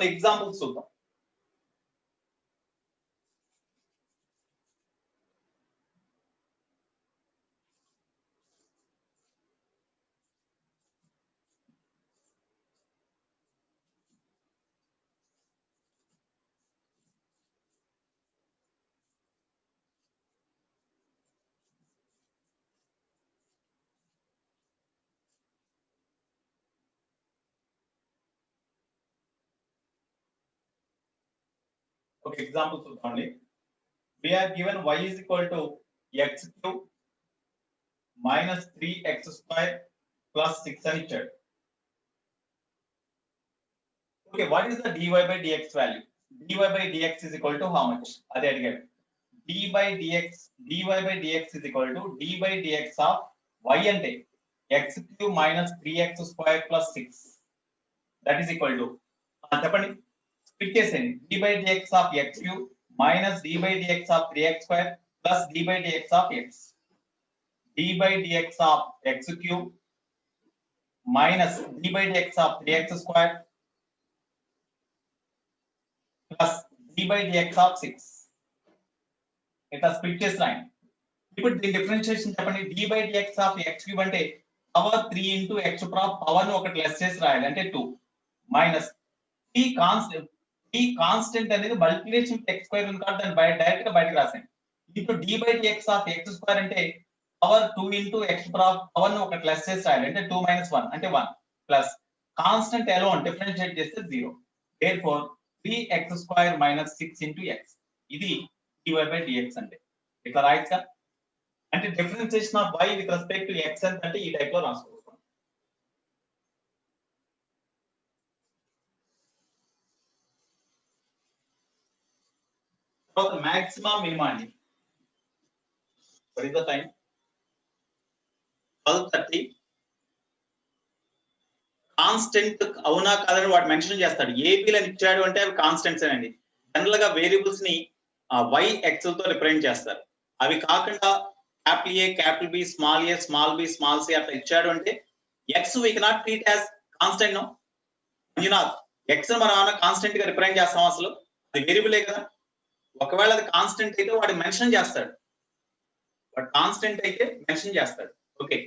ఎగ్జాంపుల్స్ చూద్దాం. ఒక ఎగ్జాంపుల్ చూద్దామండి. we are given y is equal to x cube minus 3x square plus 6 అని ఇచ్చాడు. Okay, what is the dy by dx value? dy by dx is equal to how much? అదే అడిగాడు. dy by dx is equal to d by dx of y అంటే x cube minus 3x square plus 6. that is equal to చెప్పండి, split చేసేయండి. d by dx of x cube minus d by dx of 3x square plus d by dx of x. d by dx of x cube minus d by dx of 3x square plus d by dx of 6. ఇట్లా split చేసి రాయండి. ఇప్పుడు దీని differentiation చెప్పండి. d by dx of x cube అంటే power 3 into x power ని ఒకటి less చేసి రాయాలి అంటే 2 మైనస్ t కాన్స్టెంట్ అనేది మల్టిప్లికేషన్ x స్క్వేర్ ఉంది కాబట్టి దాన్ని డైరెక్ట్ గా బయటకు రాసేయండి. Into d by dx of x square అంటే పవర్ 2 into x పవర్ ని ఒకటి లెస్ చేసి రాయాలి అంటే 2 minus 1 అంటే 1 ప్లస్ కాన్స్టెంట్ అలోన్ డిఫరెన్షియేట్ చేస్తే 0. therefore 3x square minus 6 into x. ఇది dy by dx అంటే. ఇట్లా రాయొచ్చా? అంటే differentiation of y with respect to x అంటే ఈ టైప్ లో రాసుకోవచ్చు. తర్వాత మాక్సిమం మినిమా అండి. what is the time? 12:30. Constant అవునా కాదని వాడు మెన్షన్ చేస్తాడు. ఏబీలు అని ఇచ్చాడు అంటే అవి కాన్స్టెంట్స్ అండి. జనరల్ గా వేరియబుల్స్ ని y x తో రిప్రజెంట్ చేస్తారు. అవి కాకుండా capital A, capital B, small A, small B, small C అట్లా ఇచ్చాడు అంటే x we cannot treat as constant no. Manjunath, x మనం ఏమైనా కాన్స్టెంట్ గా రిప్రజెంట్ చేస్తాం? అసలు అది వేరియబులే కదా. ఒకవేళ అది కాన్స్టెంట్ అయితే వాడు మెన్షన్ చేస్తాడు, వాడు కాన్స్టెంట్ అయితే మెన్షన్ చేస్తాడు. Okay,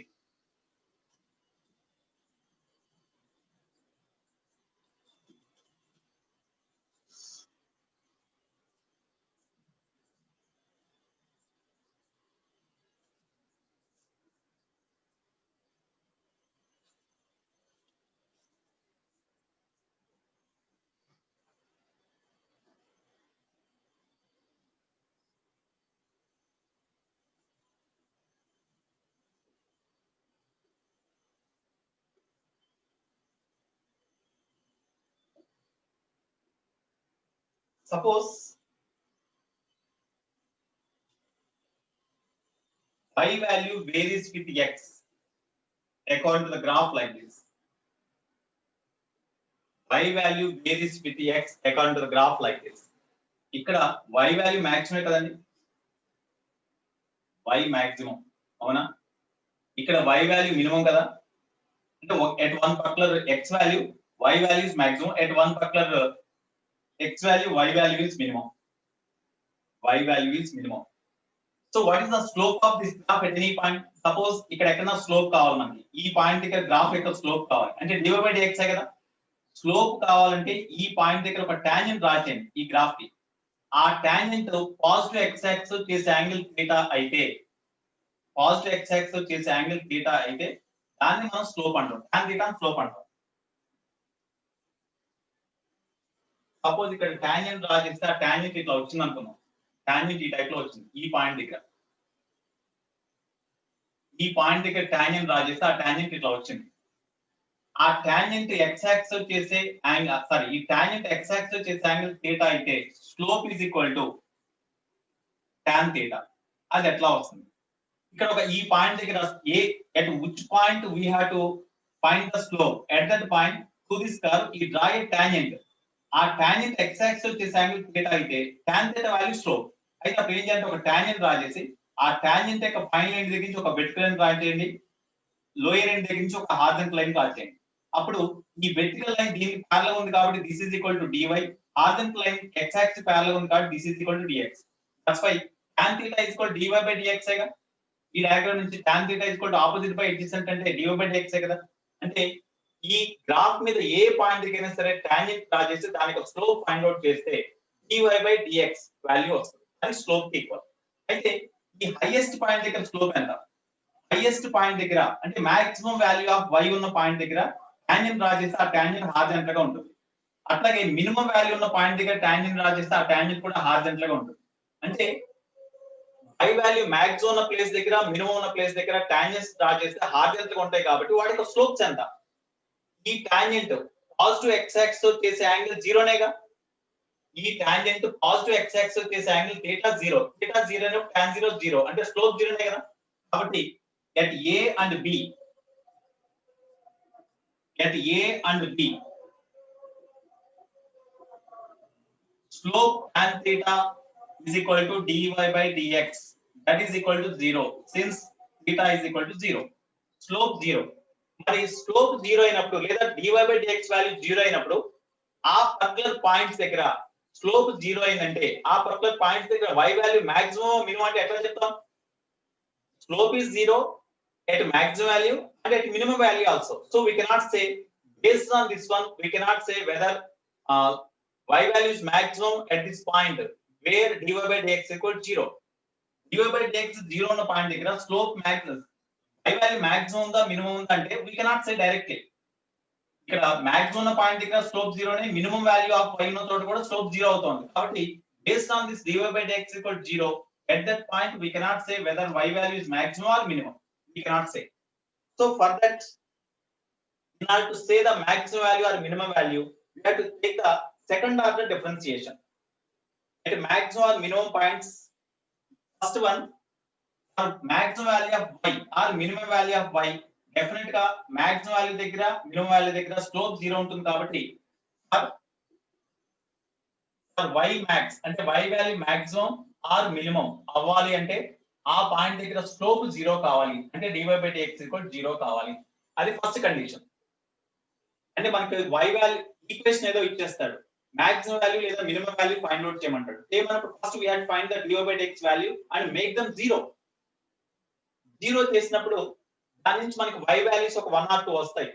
suppose y value varies with x according to the graph like this. Y value varies with x according to the graph like this. ఇక్కడ y వాల్యూ మాక్సిమం కదండి, y maximum అవునా, ఇక్కడ y value minimum కదా, అంటే at one particular x value y value is maximum, at one particular x value y value is minimum, y value is minimum. So what is the slope of this graph at any point? Suppose ఇక్కడ ఎక్కడైనా slope కావాలి మనకి, ఈ point దగ్గర graph యొక్క slope కావాలి అంటే divide by dx కదా. స్లోప్ కావాలంటే ఈ పాయింట్ దగ్గర ఒక టాంజెంట్ డ్రా చేయండి ఈ గ్రాఫ్ కి. ఆ టాంజెంట్ పాజిటివ్ x యాక్సిస్ చేసే యాంగిల్ థీటా అయితే, పాజిటివ్ x యాక్సిస్ చేసే యాంగిల్ థీటా అయితే దాన్ని మనం స్లోప్ అంటాం, tan థీటా స్లోప్ అంటాం. సపోజ్ ఇక్కడ టాంజెంట్ డ్రా చేస్తే ఆ టాంజెంట్ ఇట్లా వచ్చింది అనుకున్నాం, టాంజెంట్ ఈ టైప్ లో వచ్చింది ఈ పాయింట్ దగ్గర, ఈ పాయింట్ దగ్గర టాంజెంట్ డ్రా చేస్తే ఆ టాంజెంట్ ఇట్లా వచ్చింది. ఆ టాంజెంట్ x యాక్సిస్ చేసే యాంగిల్, సారీ ఈ టాంజెంట్ x యాక్సిస్ చేసే యాంగిల్ థీటా అయితే slope is equal to tan theta. అది ఎట్లా వస్తుంది? ఇక్కడ ఒక ఈ పాయింట్ దగ్గర ఏ at which point we have to find the slope, at that point to this curve we draw a tangent. ఆ టాంజెంట్ x యాక్సిస్ చేసే యాంగిల్ థీటా అయితే tan థీటా వాల్యూ స్లోప్. అయితే అప్పుడు ఏం చేయాలంటే ఒక టాంజెంట్ డ్రా చేసి ఆ టాంజెంట్ యొక్క ఫైనల్ ఎండ్ దగ్గర నుంచి ఒక వెర్టికల్ లైన్ డ్రా చేయండి, లోయర్ ఎండ్ దగ్గర నుంచి ఒక హారిజాంటల్ లైన్ డ్రా చేయండి. అప్పుడు ఈ వెర్టికల్ లైన్ దీనికి ప్యారలల్ ఉంది కాబట్టి this is equal to dy, horizontal line x axis parallel ఉంది కాబట్టి this is equal to dx. That's why tan theta is equal to dy by dx గా. ఈ డయాగ్రామ్ నుంచి tan theta is equal to opposite by adjacent అంటే dy by dx కదా. అంటే ఈ graph మీద ఏ పాయింట్ దగ్గరైనా సరే టాంజెంట్ డ్రా చేసి దానికి ఒక స్లోప్ ఫైండ్ అవుట్ చేస్తే dy by dx వాల్యూ వస్తుంది, అది స్లోప్ కి ఈక్వల్. అయితే ఈ హైయెస్ట్ పాయింట్ దగ్గర స్లోప్ ఎంత? హైయెస్ట్ పాయింట్ దగ్గర అంటే మాక్సిమం వాల్యూ ఆఫ్ y ఉన్న పాయింట్ దగ్గర టాంజెంట్ డ్రా చేస్తే ఆ టాంజెంట్ హారిజాంటల్ గా ఉంటుంది. అట్లాగే మినిమం వాల్యూ ఉన్న పాయింట్ దగ్గర టాంజెంట్ డ్రా చేస్తే ఆ టాంజెంట్ కూడా హారిజాంటల్ గా ఉంటుంది. అంటే y వాల్యూ మాక్సిమం ఉన్న ప్లేస్ దగ్గర మినిమం ఉన్న ప్లేస్ దగ్గర టాంజెంట్స్ డ్రా చేస్తే హారిజాంటల్ గా ఉంటాయి కాబట్టి వాటి యొక్క స్లోప్స్ ఎంత? ఈ టాంజెంట్ పాజిటివ్ x యాక్సిస్ చేసే యాంగిల్ 0 నేగా. ఈ టాంజెంట్ పాజిటివ్ x యాక్సిస్ చేసే యాంగిల్ థీటా 0, థీటా 0 అంటే tan 0 0 అంటే స్లోప్ 0 నే కదా. కాబట్టి at a and b, at a and b slope tan theta is equal to dy by dx, that is equal to 0 since theta is equal to 0, slope 0. మరి slope 0 అయినప్పుడు లేదా dy by dx value 0 అయినప్పుడు ఆ particular points దగ్గర slope 0 అయిందంటే ఆ particular points దగ్గర y value maximum minimum అంటే ఎట్లా చెప్తాం? Slope is 0 at maximum value and at minimum value also. So we cannot say based on this one, we cannot say whether y value is maximum at this point where dy by dx equal to 0. dy by dx 0 ఉన్న point దగ్గర slope maximum, y value maximum ఉందా minimum ఉందా అంటే we cannot say directly. ఇక్కడ maximum ఉన్న point దగ్గర slope 0 ని, minimum value of y ఉన్న చోట కూడా స్లోప్ 0 అవుతుంది. కాబట్టి based on this dy by dx equal to 0, at that point we cannot say whether y value is maximum or minimum. We cannot say. So for that, in order to say the maximum value or minimum value, we have to take the second order differentiation. At maximum or minimum points, first one, for maximum value of y or minimum value of y, definitely గా maximum value దగ్గర minimum value దగ్గర slope 0 ఉంటుంది కాబట్టి for y max అంటే y value maximum or minimum అవ్వాలి అంటే ఆ point దగ్గర స్లోప్ 0 కావాలి, అంటే dy by dx equal to 0 కావాలి. అది ఫస్ట్ కండిషన్. అంటే మనకి y వాల్యూ ఈక్వేషన్ ఏదో ఇచ్చేస్తాడు, మాక్సిమం వాల్యూ లేదా మినిమం వాల్యూ ఫైండ్ అవుట్ చేయమంటాడు. చేయమన్నప్పుడు first we have to find the dy by dx value and make them 0. 0 చేసినప్పుడు దాని నుంచి మనకి y వాల్యూస్ ఒక 1 or 2 వస్తాయి.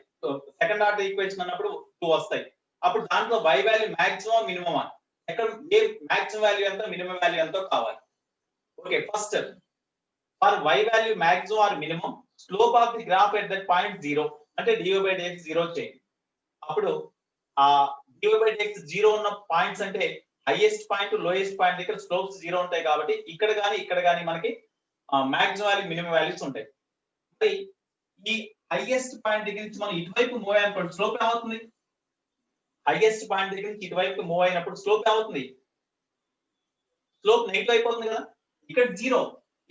సెకండ్ ఆర్డర్ ఈక్వేషన్ అన్నప్పుడు 2 వస్తాయి. అప్పుడు దాంట్లో y వాల్యూ మాక్సిమం మినిమం ఎక్కడ ఏ మాక్సిమం వాల్యూ ఎంత మినిమం వాల్యూ ఎంతో కావాలి. Okay, first for y value maximum or minimum slope of the graph at that point 0 అంటే dy by dx 0 చేయండి. అప్పుడు ఆ dy by dx 0 ఉన్న పాయింట్స్ అంటే హైయెస్ట్ పాయింట్ లోయెస్ట్ పాయింట్ దగ్గర స్లోప్స్ 0 ఉంటాయి కాబట్టి ఇక్కడ గాని మనకి మాక్సిమం వాల్యూ మినిమం వాల్యూస్ ఉంటాయి. మరి ఈ హైయెస్ట్ పాయింట్ దగ్గర నుంచి మనం ఇటువైపు మూవ్ అయినప్పుడు స్లోప్ ఏమవుతుంది? హైయెస్ట్ పాయింట్ దగ్గర నుంచి ఇటువైపు మూవ్ అయినప్పుడు స్లోప్ ఏమవుతుంది? స్లోప్ నెగిటివ్ అయిపోతుంది కదా. ఇక్కడ 0,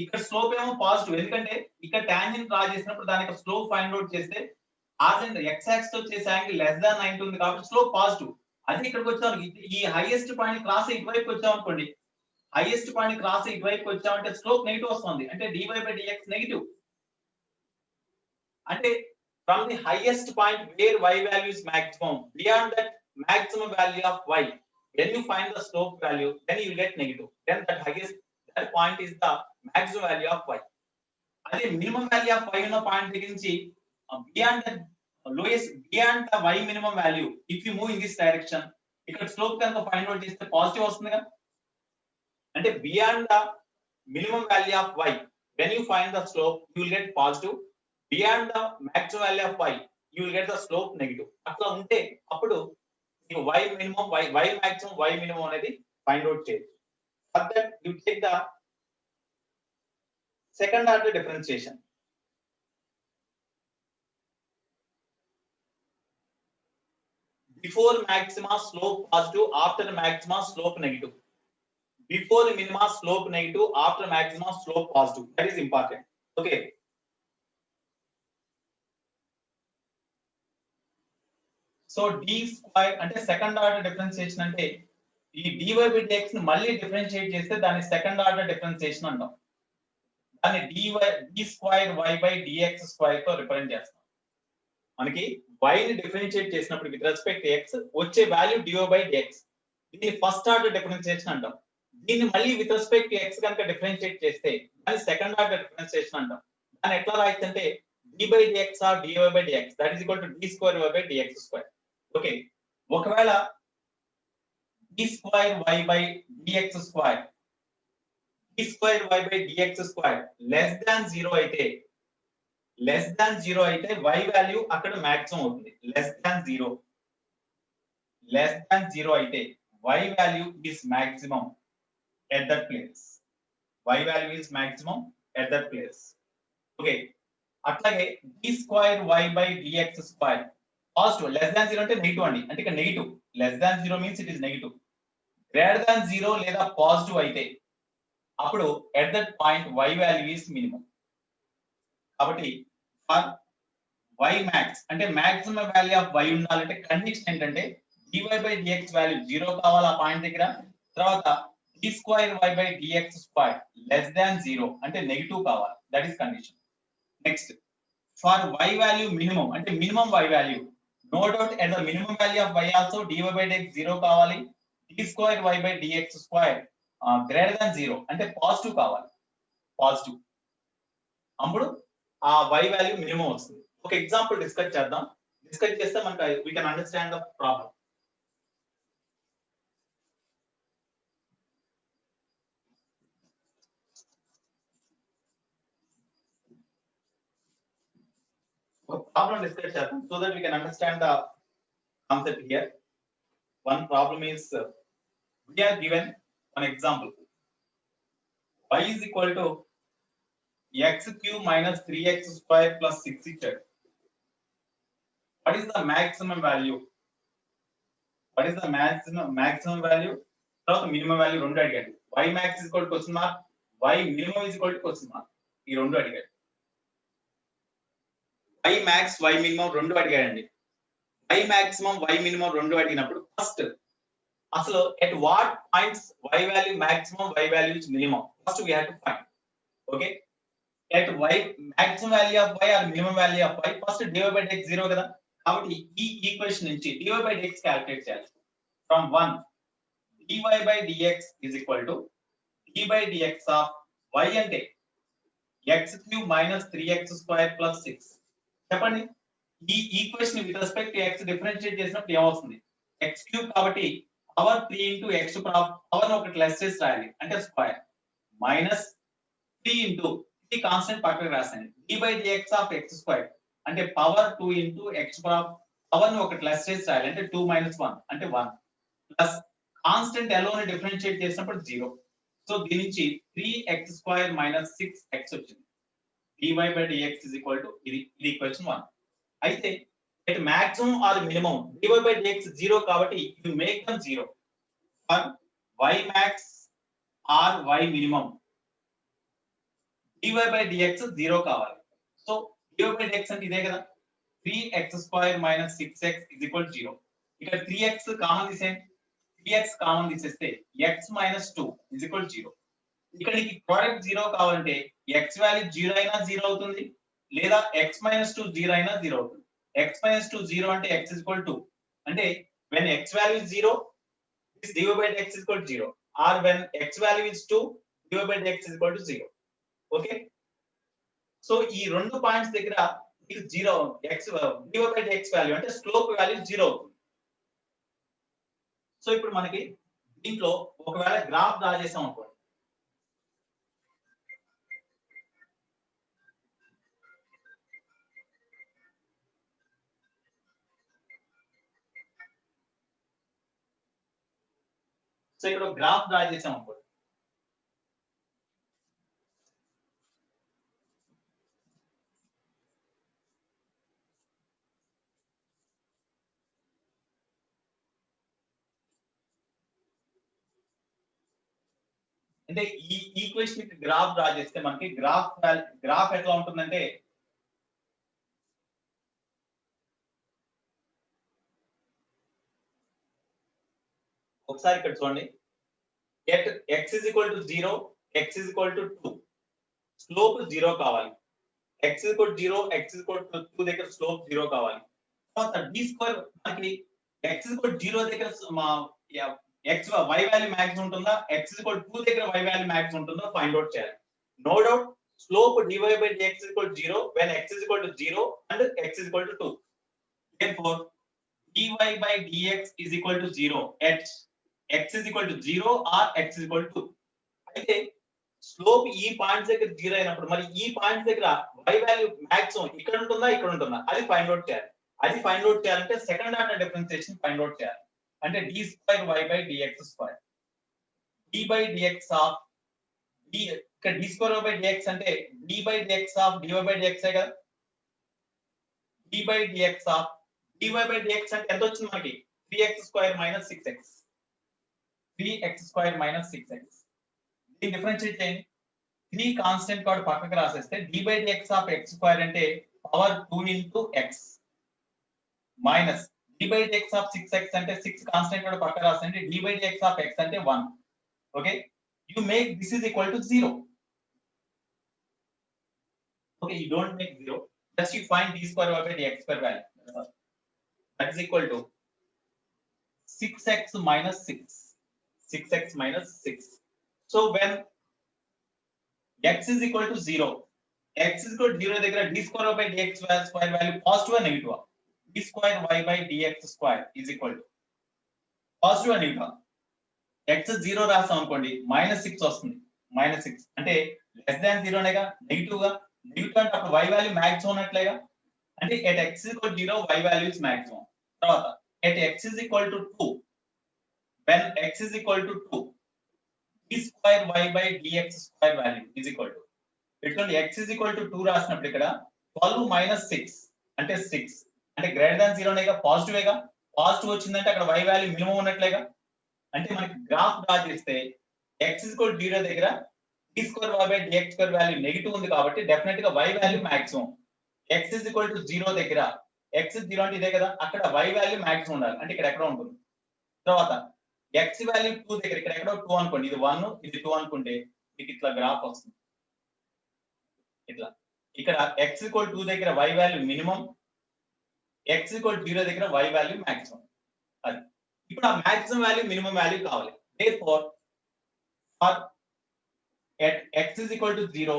ఇక్కడ స్లోప్ ఏమో పాజిటివ్. ఎందుకంటే ఇక్కడ టాంజెంట్ డ్రా చేసినప్పుడు దానికి స్లోప్ ఫైండ్ అవుట్ చేస్తే ఆజెంట్ x యాక్సిస్ తో చేసే యాంగిల్ లెస్ దాన్ 90 ఉంది కాబట్టి స్లోప్ పాజిటివ్. అదే ఇక్కడికి వచ్చాం ఈ హైయెస్ట్ పాయింట్ క్రాస్ ఇటువైపు వచ్చాం అనుకోండి, హైయెస్ట్ పాయింట్ క్రాస్ ఇటువైపు వచ్చామంటే స్లోప్ నెగిటివ్ వస్తుంది. అంటే dy by dx నెగిటివ్. అంటే from the highest point where y value is maximum, beyond that maximum value of y, when you find the slope value, then you get negative. Then that point is the maximum value of y. అదే minimum value of y ఉన్న point దగ్గర నుంచి beyond the lowest, beyond the y minimum value, if you move in this direction, ఇక్కడ slope కనుక find out చేస్తే positive వస్తుంది కదా. అంటే beyond the minimum value of y, when you find the slope, you will get positive. Beyond the maximum value of y, you will get the slope negative. అట్లా ఉంటే అప్పుడు నీకు y minimum, y maximum, y minimum అనేది find out చేయొచ్చు. For that you take the second order differentiation. Before maxima slope positive, after maxima slope negative. Before minima slope negative, after maxima slope positive. That is important. Okay. So d square అంటే second order differentiation అంటే ఈ dy by dx ని మళ్ళీ differentiate చేస్తే దాన్ని second order differentiation అంటాం. దాన్ని d square y by dx square తో రిప్రజెంట్ చేస్తాం. మనకి y ని డిఫరెన్షియేట్ చేసినప్పుడు విత్ రెస్పెక్ట్ x వచ్చే వాల్యూ dy by dx, దీన్ని ఫస్ట్ ఆర్డర్ డిఫరెన్షియేషన్ అంటాం. దీన్ని మళ్ళీ విత్ రెస్పెక్ట్ x కనుక డిఫరెన్షియేట్ చేస్తే దాన్ని సెకండ్ ఆర్డర్ డిఫరెన్షియేషన్ అంటాం. దాన్ని ఎట్లా రాయొచ్చు అంటే d by dx or dy by dx that is equal to d square y by dx square. Okay, ఒకవేళ d square y by dx square, d square y by dx square less than 0 అయితే y value అక్కడ maximum అవుతుంది. Less than 0 అయితే y value is maximum at that place. y value is maximum at that place. Okay, అట్లాగే d square y by dx square positive. Less than 0 అంటే negative అండి. అంటే ఇక్కడ negative. Less than 0 means it is negative. Greater than 0 లేదా positive అయితే అప్పుడు at that point y value is minimum. కాబట్టి for y max అంటే మాక్సిమం వాల్యూ ఆఫ్ y ఉండాలంటే కండిషన్ ఏంటంటే dy by dx వాల్యూ 0 కావాలి ఆ పాయింట్ దగ్గర. తర్వాత d square y by dx square less than 0 అంటే నెగిటివ్ కావాలి. That is condition. Next for y value minimum అంటే minimum y value, no doubt at the minimum value of y also dy by dx 0 కావాలి. d square y by dx square greater than 0 అంటే positive కావాలి. Positive అప్పుడు ఆ y value minimum వస్తుంది. ఒక example discuss చేద్దాం. Discuss చేస్తే మనకు we can understand the problem. Problem discuss చేద్దాం so that we can understand the concept here. One problem is we are given one example. Y is equal to x cube minus 3x square plus 6z. What is the maximum value? What is the maximum value? తర్వాత minimum value రెండు అడిగాడు. Y max is equal to question mark, y minimum is equal to question mark. ఈ రెండు అడిగాడు. y max y minimum రెండు అడిగాడండి. y maximum y minimum రెండు అడిగినప్పుడు first అసలు at what points y value maximum, y value is minimum, first we have to find. Okay, at y maximum value of y or minimum value of y, first dy by dx 0 కదా. కాబట్టి ఈ equation నుంచి dy by dx calculate చేయాలి. From 1 dy by dx is equal to d by dx of y అంటే x cube minus 3x square plus 6. చెప్పండి, ఈ equation with respect to x differentiate చేసినప్పుడు ఏమవుతుంది? x క్యూబ్ కాబట్టి power 3 into x power ఒకటి less చేసి రాయాలి అంటే స్క్వేర్ మైనస్ 3 into 3 కాన్స్టెంట్ పక్కకి రాసాను d by dx of x square అంటే పవర్ 2 into x పవర్ ని ఒకటి లెస్ చేసి రాయాలి అంటే 2 minus 1 అంటే 1 ప్లస్ కాన్స్టెంట్ ఎలోని డిఫరెన్షియేట్ చేసినప్పుడు 0. సో దీని నుంచి 3x square minus 6x వచ్చింది. dy by dx is equal to ఇది ఈక్వేషన్ 1. అయితే at maximum or minimum dy by dx 0 కాబట్టి you make them 0 for y max or y minimum dy by dx 0 కావాలి. So dy by dx అంటే ఇదే కదా, 3x square minus 6x is equal to 0. ఇక్కడ 3x common తీసేయండి, 3x common తీసేస్తే x minus 2 is equal to 0. ఇక్కడ నీకు product 0 కావాలంటే x వాల్యూ 0 అయినా 0 అవుతుంది, లేదా x minus 2 0 అయినా 0 అవుతుంది. x minus 2 0 అంటే x is equal to అంటే when x value is 0 this dy by dx is equal to 0 or when x value is 2 dy by dx is equal to 0. Okay, so ఈ రెండు points దగ్గర ఇది 0 x dy by dx value అంటే slope value 0 అవుతుంది. So ఇప్పుడు మనకి దీంట్లో ఒకవేళ గ్రాఫ్ డ్రా చేసాం అనుకోండి, సో ఇక్కడ గ్రాఫ్ డ్రా చేసాం అనుకోండి, అంటే ఈ ఈక్వేషన్ కి గ్రాఫ్ డ్రా చేస్తే మనకి గ్రాఫ్ ఎట్లా ఉంటుందంటే ఒకసారి ఇక్కడ చూడండి, x is equal to 0 x is equal to 2 slope 0 కావాలి, x is equal to 0 x is equal to 2 దగ్గర స్లోప్ 0 కావాలి. తర్వాత d స్క్వేర్ మనకి x is equal to 0 దగ్గర x y వాల్యూ మాక్సిమం ఉంటుందా, x is equal to 2 దగ్గర y value maximum ఉంటుందా find out చేయాలి. No doubt slope dy by dx is equal to 0 when x is equal to 0 and x is equal to 2. Therefore dy by dx is equal to 0 at x is equal to 0 or x is equal to 2. అయితే slope ఈ points దగ్గర 0 అయినప్పుడు మరి ఈ points దగ్గర y value maximum ఇక్కడ ఉంటుందా ఇక్కడ ఉంటుందా అది ఫైండ్ అవుట్ చేయాలి. అది ఫైండ్ అవుట్ చేయాలంటే second order differentiation find out చేయాలి. అంటే d square y by dx square d by dx of d ఇక్కడ d square y by dx అంటే d by dx of dy by dx ఏ కదా, d by dx of dy by dx అంటే ఎంత వచ్చింది మనకి 3x square minus 6x 3x square minus 6x. దీన్ని differentiate చేయండి, 3 constant కార్డ్ పక్కకి రాసేస్తే d by dx of x square అంటే power 2 into x minus d by dx of 6x అంటే 6 కాన్స్టెంట్ కార్డ్ పక్కకి రాసేయండి d by dx of x అంటే 1. Okay, you make this is equal to 0. Okay, you don't make 0, just you find d square by dx square value, that is equal to 6x minus 6, 6x minus 6. So when x is equal to 0, x is equal to 0 దగ్గర d square by dx square value positive ఆ negative? d square y by dx square is equal to positive ఆ negative? x 0 రాసాం అనుకోండి -6 వస్తుంది, -6 అంటే less than 0 నేగా, negative గా, negative అంటే అప్పుడు y వాల్యూ మాక్సిమం ఉన్నట్లేగా, అంటే at x is equal to 0 y value is maximum. తర్వాత at x is equal to 2 when x is equal to 2 d square y by dx square value is equal to ఎటువంటి x is equal to 2 రాసినప్పుడు ఇక్కడ 12 minus 6 అంటే 6 అంటే greater than 0 నేగా, పాజిటివేగా, positive వచ్చిందంటే అక్కడ y value minimum ఉన్నట్లేగా. అంటే మనకి graph draw చేస్తే x is equal to 0 దగ్గర d square y by dx square value negative ఉంది కాబట్టి డెఫినెట్ గా y value maximum. x is equal to 0 దగ్గర x 0 అంటే ఇదే కదా, అక్కడ y వాల్యూ మాక్సిమం ఉండాలి అంటే ఇక్కడ ఎక్కడ ఉంటుంది. తర్వాత x వాల్యూ 2 దగ్గర ఇక్కడ ఎక్కడో 2 అనుకోండి, ఇది 1 ఇది 2 అనుకుంటే మీకు ఇట్లా గ్రాఫ్ వస్తుంది. ఇట్లా ఇక్కడ x 2 దగ్గర y వాల్యూ మినిమం, x 0 దగ్గర y వాల్యూ మాక్సిమం. అది ఇప్పుడు ఆ మాక్సిమం వాల్యూ మినిమం వాల్యూ కావాలి. therefore for at x is equal to 0,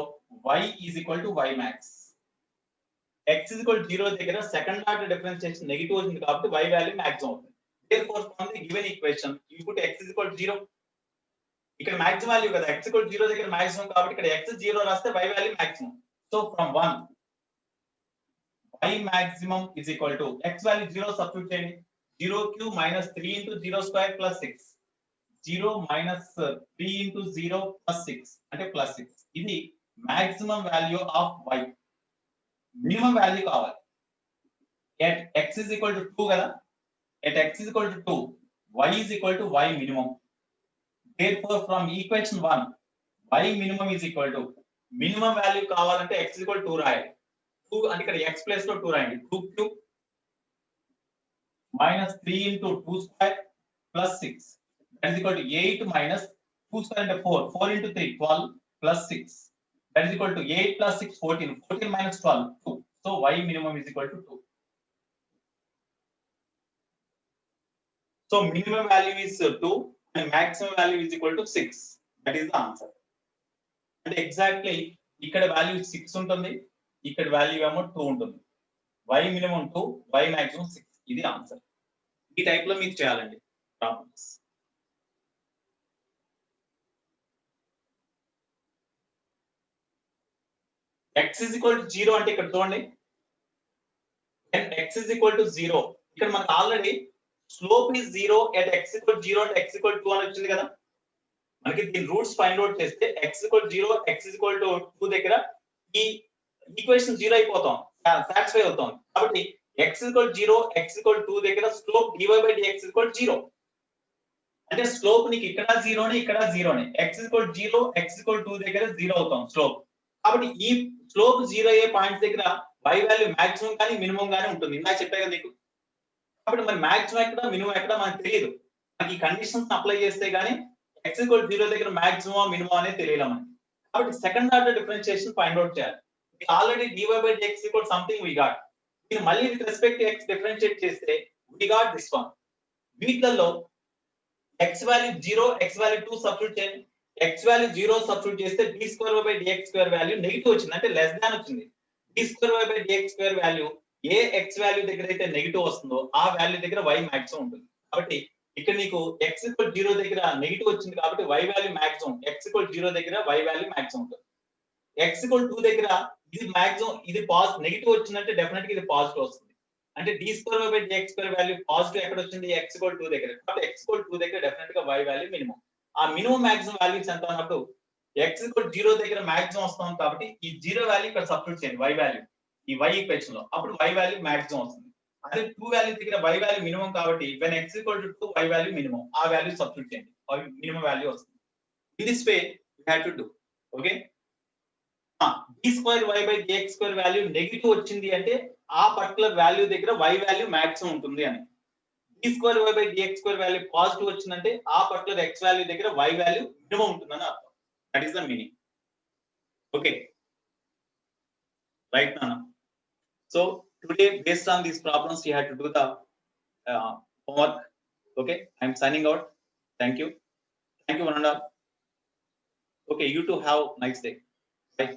y is equal to y max. x is equal to 0 దగ్గర సెకండ్ ఆర్డర్ డిఫరెన్షియేషన్ నెగటివ్ వచ్చింది కాబట్టి y value maximum అవుతుంది. therefore from the given equation you put x is equal to 0. ఇక్కడ maximum value కదా, x equal to 0 దగ్గర maximum కాబట్టి ఇక్కడ x 0 రాస్తే y value maximum. So from 1 y maximum is equal to x value 0 substitute చేయండి. 0 cube minus 3 into 0 square plus 6. 0 minus 3 into 0 plus 6 అంటే plus 6. ఇది maximum value of y. minimum value కావాలి. at x is equal to 2 కదా, at x is equal to 2, y is equal to y minimum. therefore from equation 1 y minimum is equal to minimum value కావాలంటే x is equal to 2 రాయాలి. 2 అంటే ఇక్కడ x place లో 2 రాయండి. 2 cube minus 3 into 2 square plus 6. that is equal to 8 minus 2 square into 4. 4 into 3 12 plus 6. that is equal to 8 plus 6 14. 14 minus 12 2. so y minimum is equal to 2. so minimum value is 2 and maximum value is equal to 6. that is the answer. అంటే exactly ఇక్కడ value 6 ఉంటుంది, ఇక్కడ value ఏమో 2 ఉంటుంది. y minimum 2, y maximum 6. ఇది answer. ఈ type లో మీకు చేయాలండి problems. x is equal to 0 అంటే ఇక్కడ చూడండి, when x is equal to 0 ఇక్కడ మనకు already slope is 0 at x equal to 0 అంటే x equal to 2 అని వచ్చింది కదా. మనకి దీని రూట్స్ ఫైండ్ అవుట్ చేస్తే x equal to 0, x is equal to 2 దగ్గర ఈ ఈక్వేషన్ 0 అయిపోతాం, సాటిస్ఫై అవుతాం. కాబట్టి x equal to 0, x equal to 2 దగ్గర slope dy by dx equal to 0. అంటే స్లోప్ నీకు ఇక్కడ 0 నే ఇక్కడ 0 నే. x equal to 0, x equal to 2 దగ్గర 0 అవుతాం స్లోప్. కాబట్టి ఈ స్లోప్ 0 అయ్యే పాయింట్స్ దగ్గర y వాల్యూ మాక్సిమం కానీ మినిమం కానీ ఉంటుంది. ఇందాక చెప్పా కదా నీకు. కాబట్టి మరి మాక్సిమం ఎక్కడ మినిమం ఎక్కడ మనకు తెలియదు. మనకి ఈ కండిషన్స్ అప్లై చేస్తే గానీ x equal to 0 దగ్గర మాక్సిమం మినిమం అనేది తెలియదు మనకి. కాబట్టి second order differentiation find out చేయాలి. Already dy by dx equal something we got. దీన్ని మళ్ళీ with respect to x differentiate చేస్తే we got this one. వీటిల్లో x value 0, x value 2 substitute చేయండి. x వాల్యూ 0 సబ్స్టిట్యూట్ చేస్తే d square y by dx square value negative వచ్చింది, అంటే less than వచ్చింది. d square y by dx square value ఏ x value దగ్గర అయితే negative వస్తుందో ఆ వాల్యూ దగ్గర y మాక్సిమం ఉంటుంది. కాబట్టి ఇక్కడ నీకు x equal to 0 దగ్గర నెగటివ్ వచ్చింది కాబట్టి y value maximum, x equal to 0 దగ్గర y వాల్యూ మాక్సిమం ఉంటుంది. x equal to 2 దగ్గర ఇది మాక్సిమం, ఇది పాజిటివ్ నెగటివ్ వచ్చిందంటే డెఫినెట్ గా ఇది పాజిటివ్ వస్తుంది. అంటే d square y by dx square value positive ఎక్కడ వచ్చింది, x equal to 2 దగ్గర. కాబట్టి x equal to 2 దగ్గర డెఫినెట్ గా y వాల్యూ మినిమం. ఆ మినిమం మాక్సిమం వాల్యూస్ ఎంత అన్నప్పుడు x equal to 0 దగ్గర మాక్సిమం వస్తాం కాబట్టి ఈ 0 వాల్యూ ఇక్కడ సబ్స్టిట్యూట్ చేయండి y వాల్యూ ఈ y ఈక్వేషన్ లో, అప్పుడు y వాల్యూ మాక్సిమం వస్తుంది. అదే 2 వాల్యూ దగ్గర y వాల్యూ మినిమం కాబట్టి when x equal to 2 y value minimum, ఆ వాల్యూ సబ్స్టిట్యూట్ చేయండి, మినిమం వాల్యూ వస్తుంది. In this way you have to do. Okay, d square y by dx square value negative వచ్చింది అంటే ఆ particular value దగ్గర y value maximum ఉంటుంది అని. d square y by dx square value positive వచ్చిందంటే ఆ particular x value దగ్గర y value minimum ఉంటుందని అర్థం. That is the meaning. Okay, right నాన్న. So today based on these problems you have to do the homework. Okay, I am signing out. Thank you one and all. Okay, you too have nice day. Bye.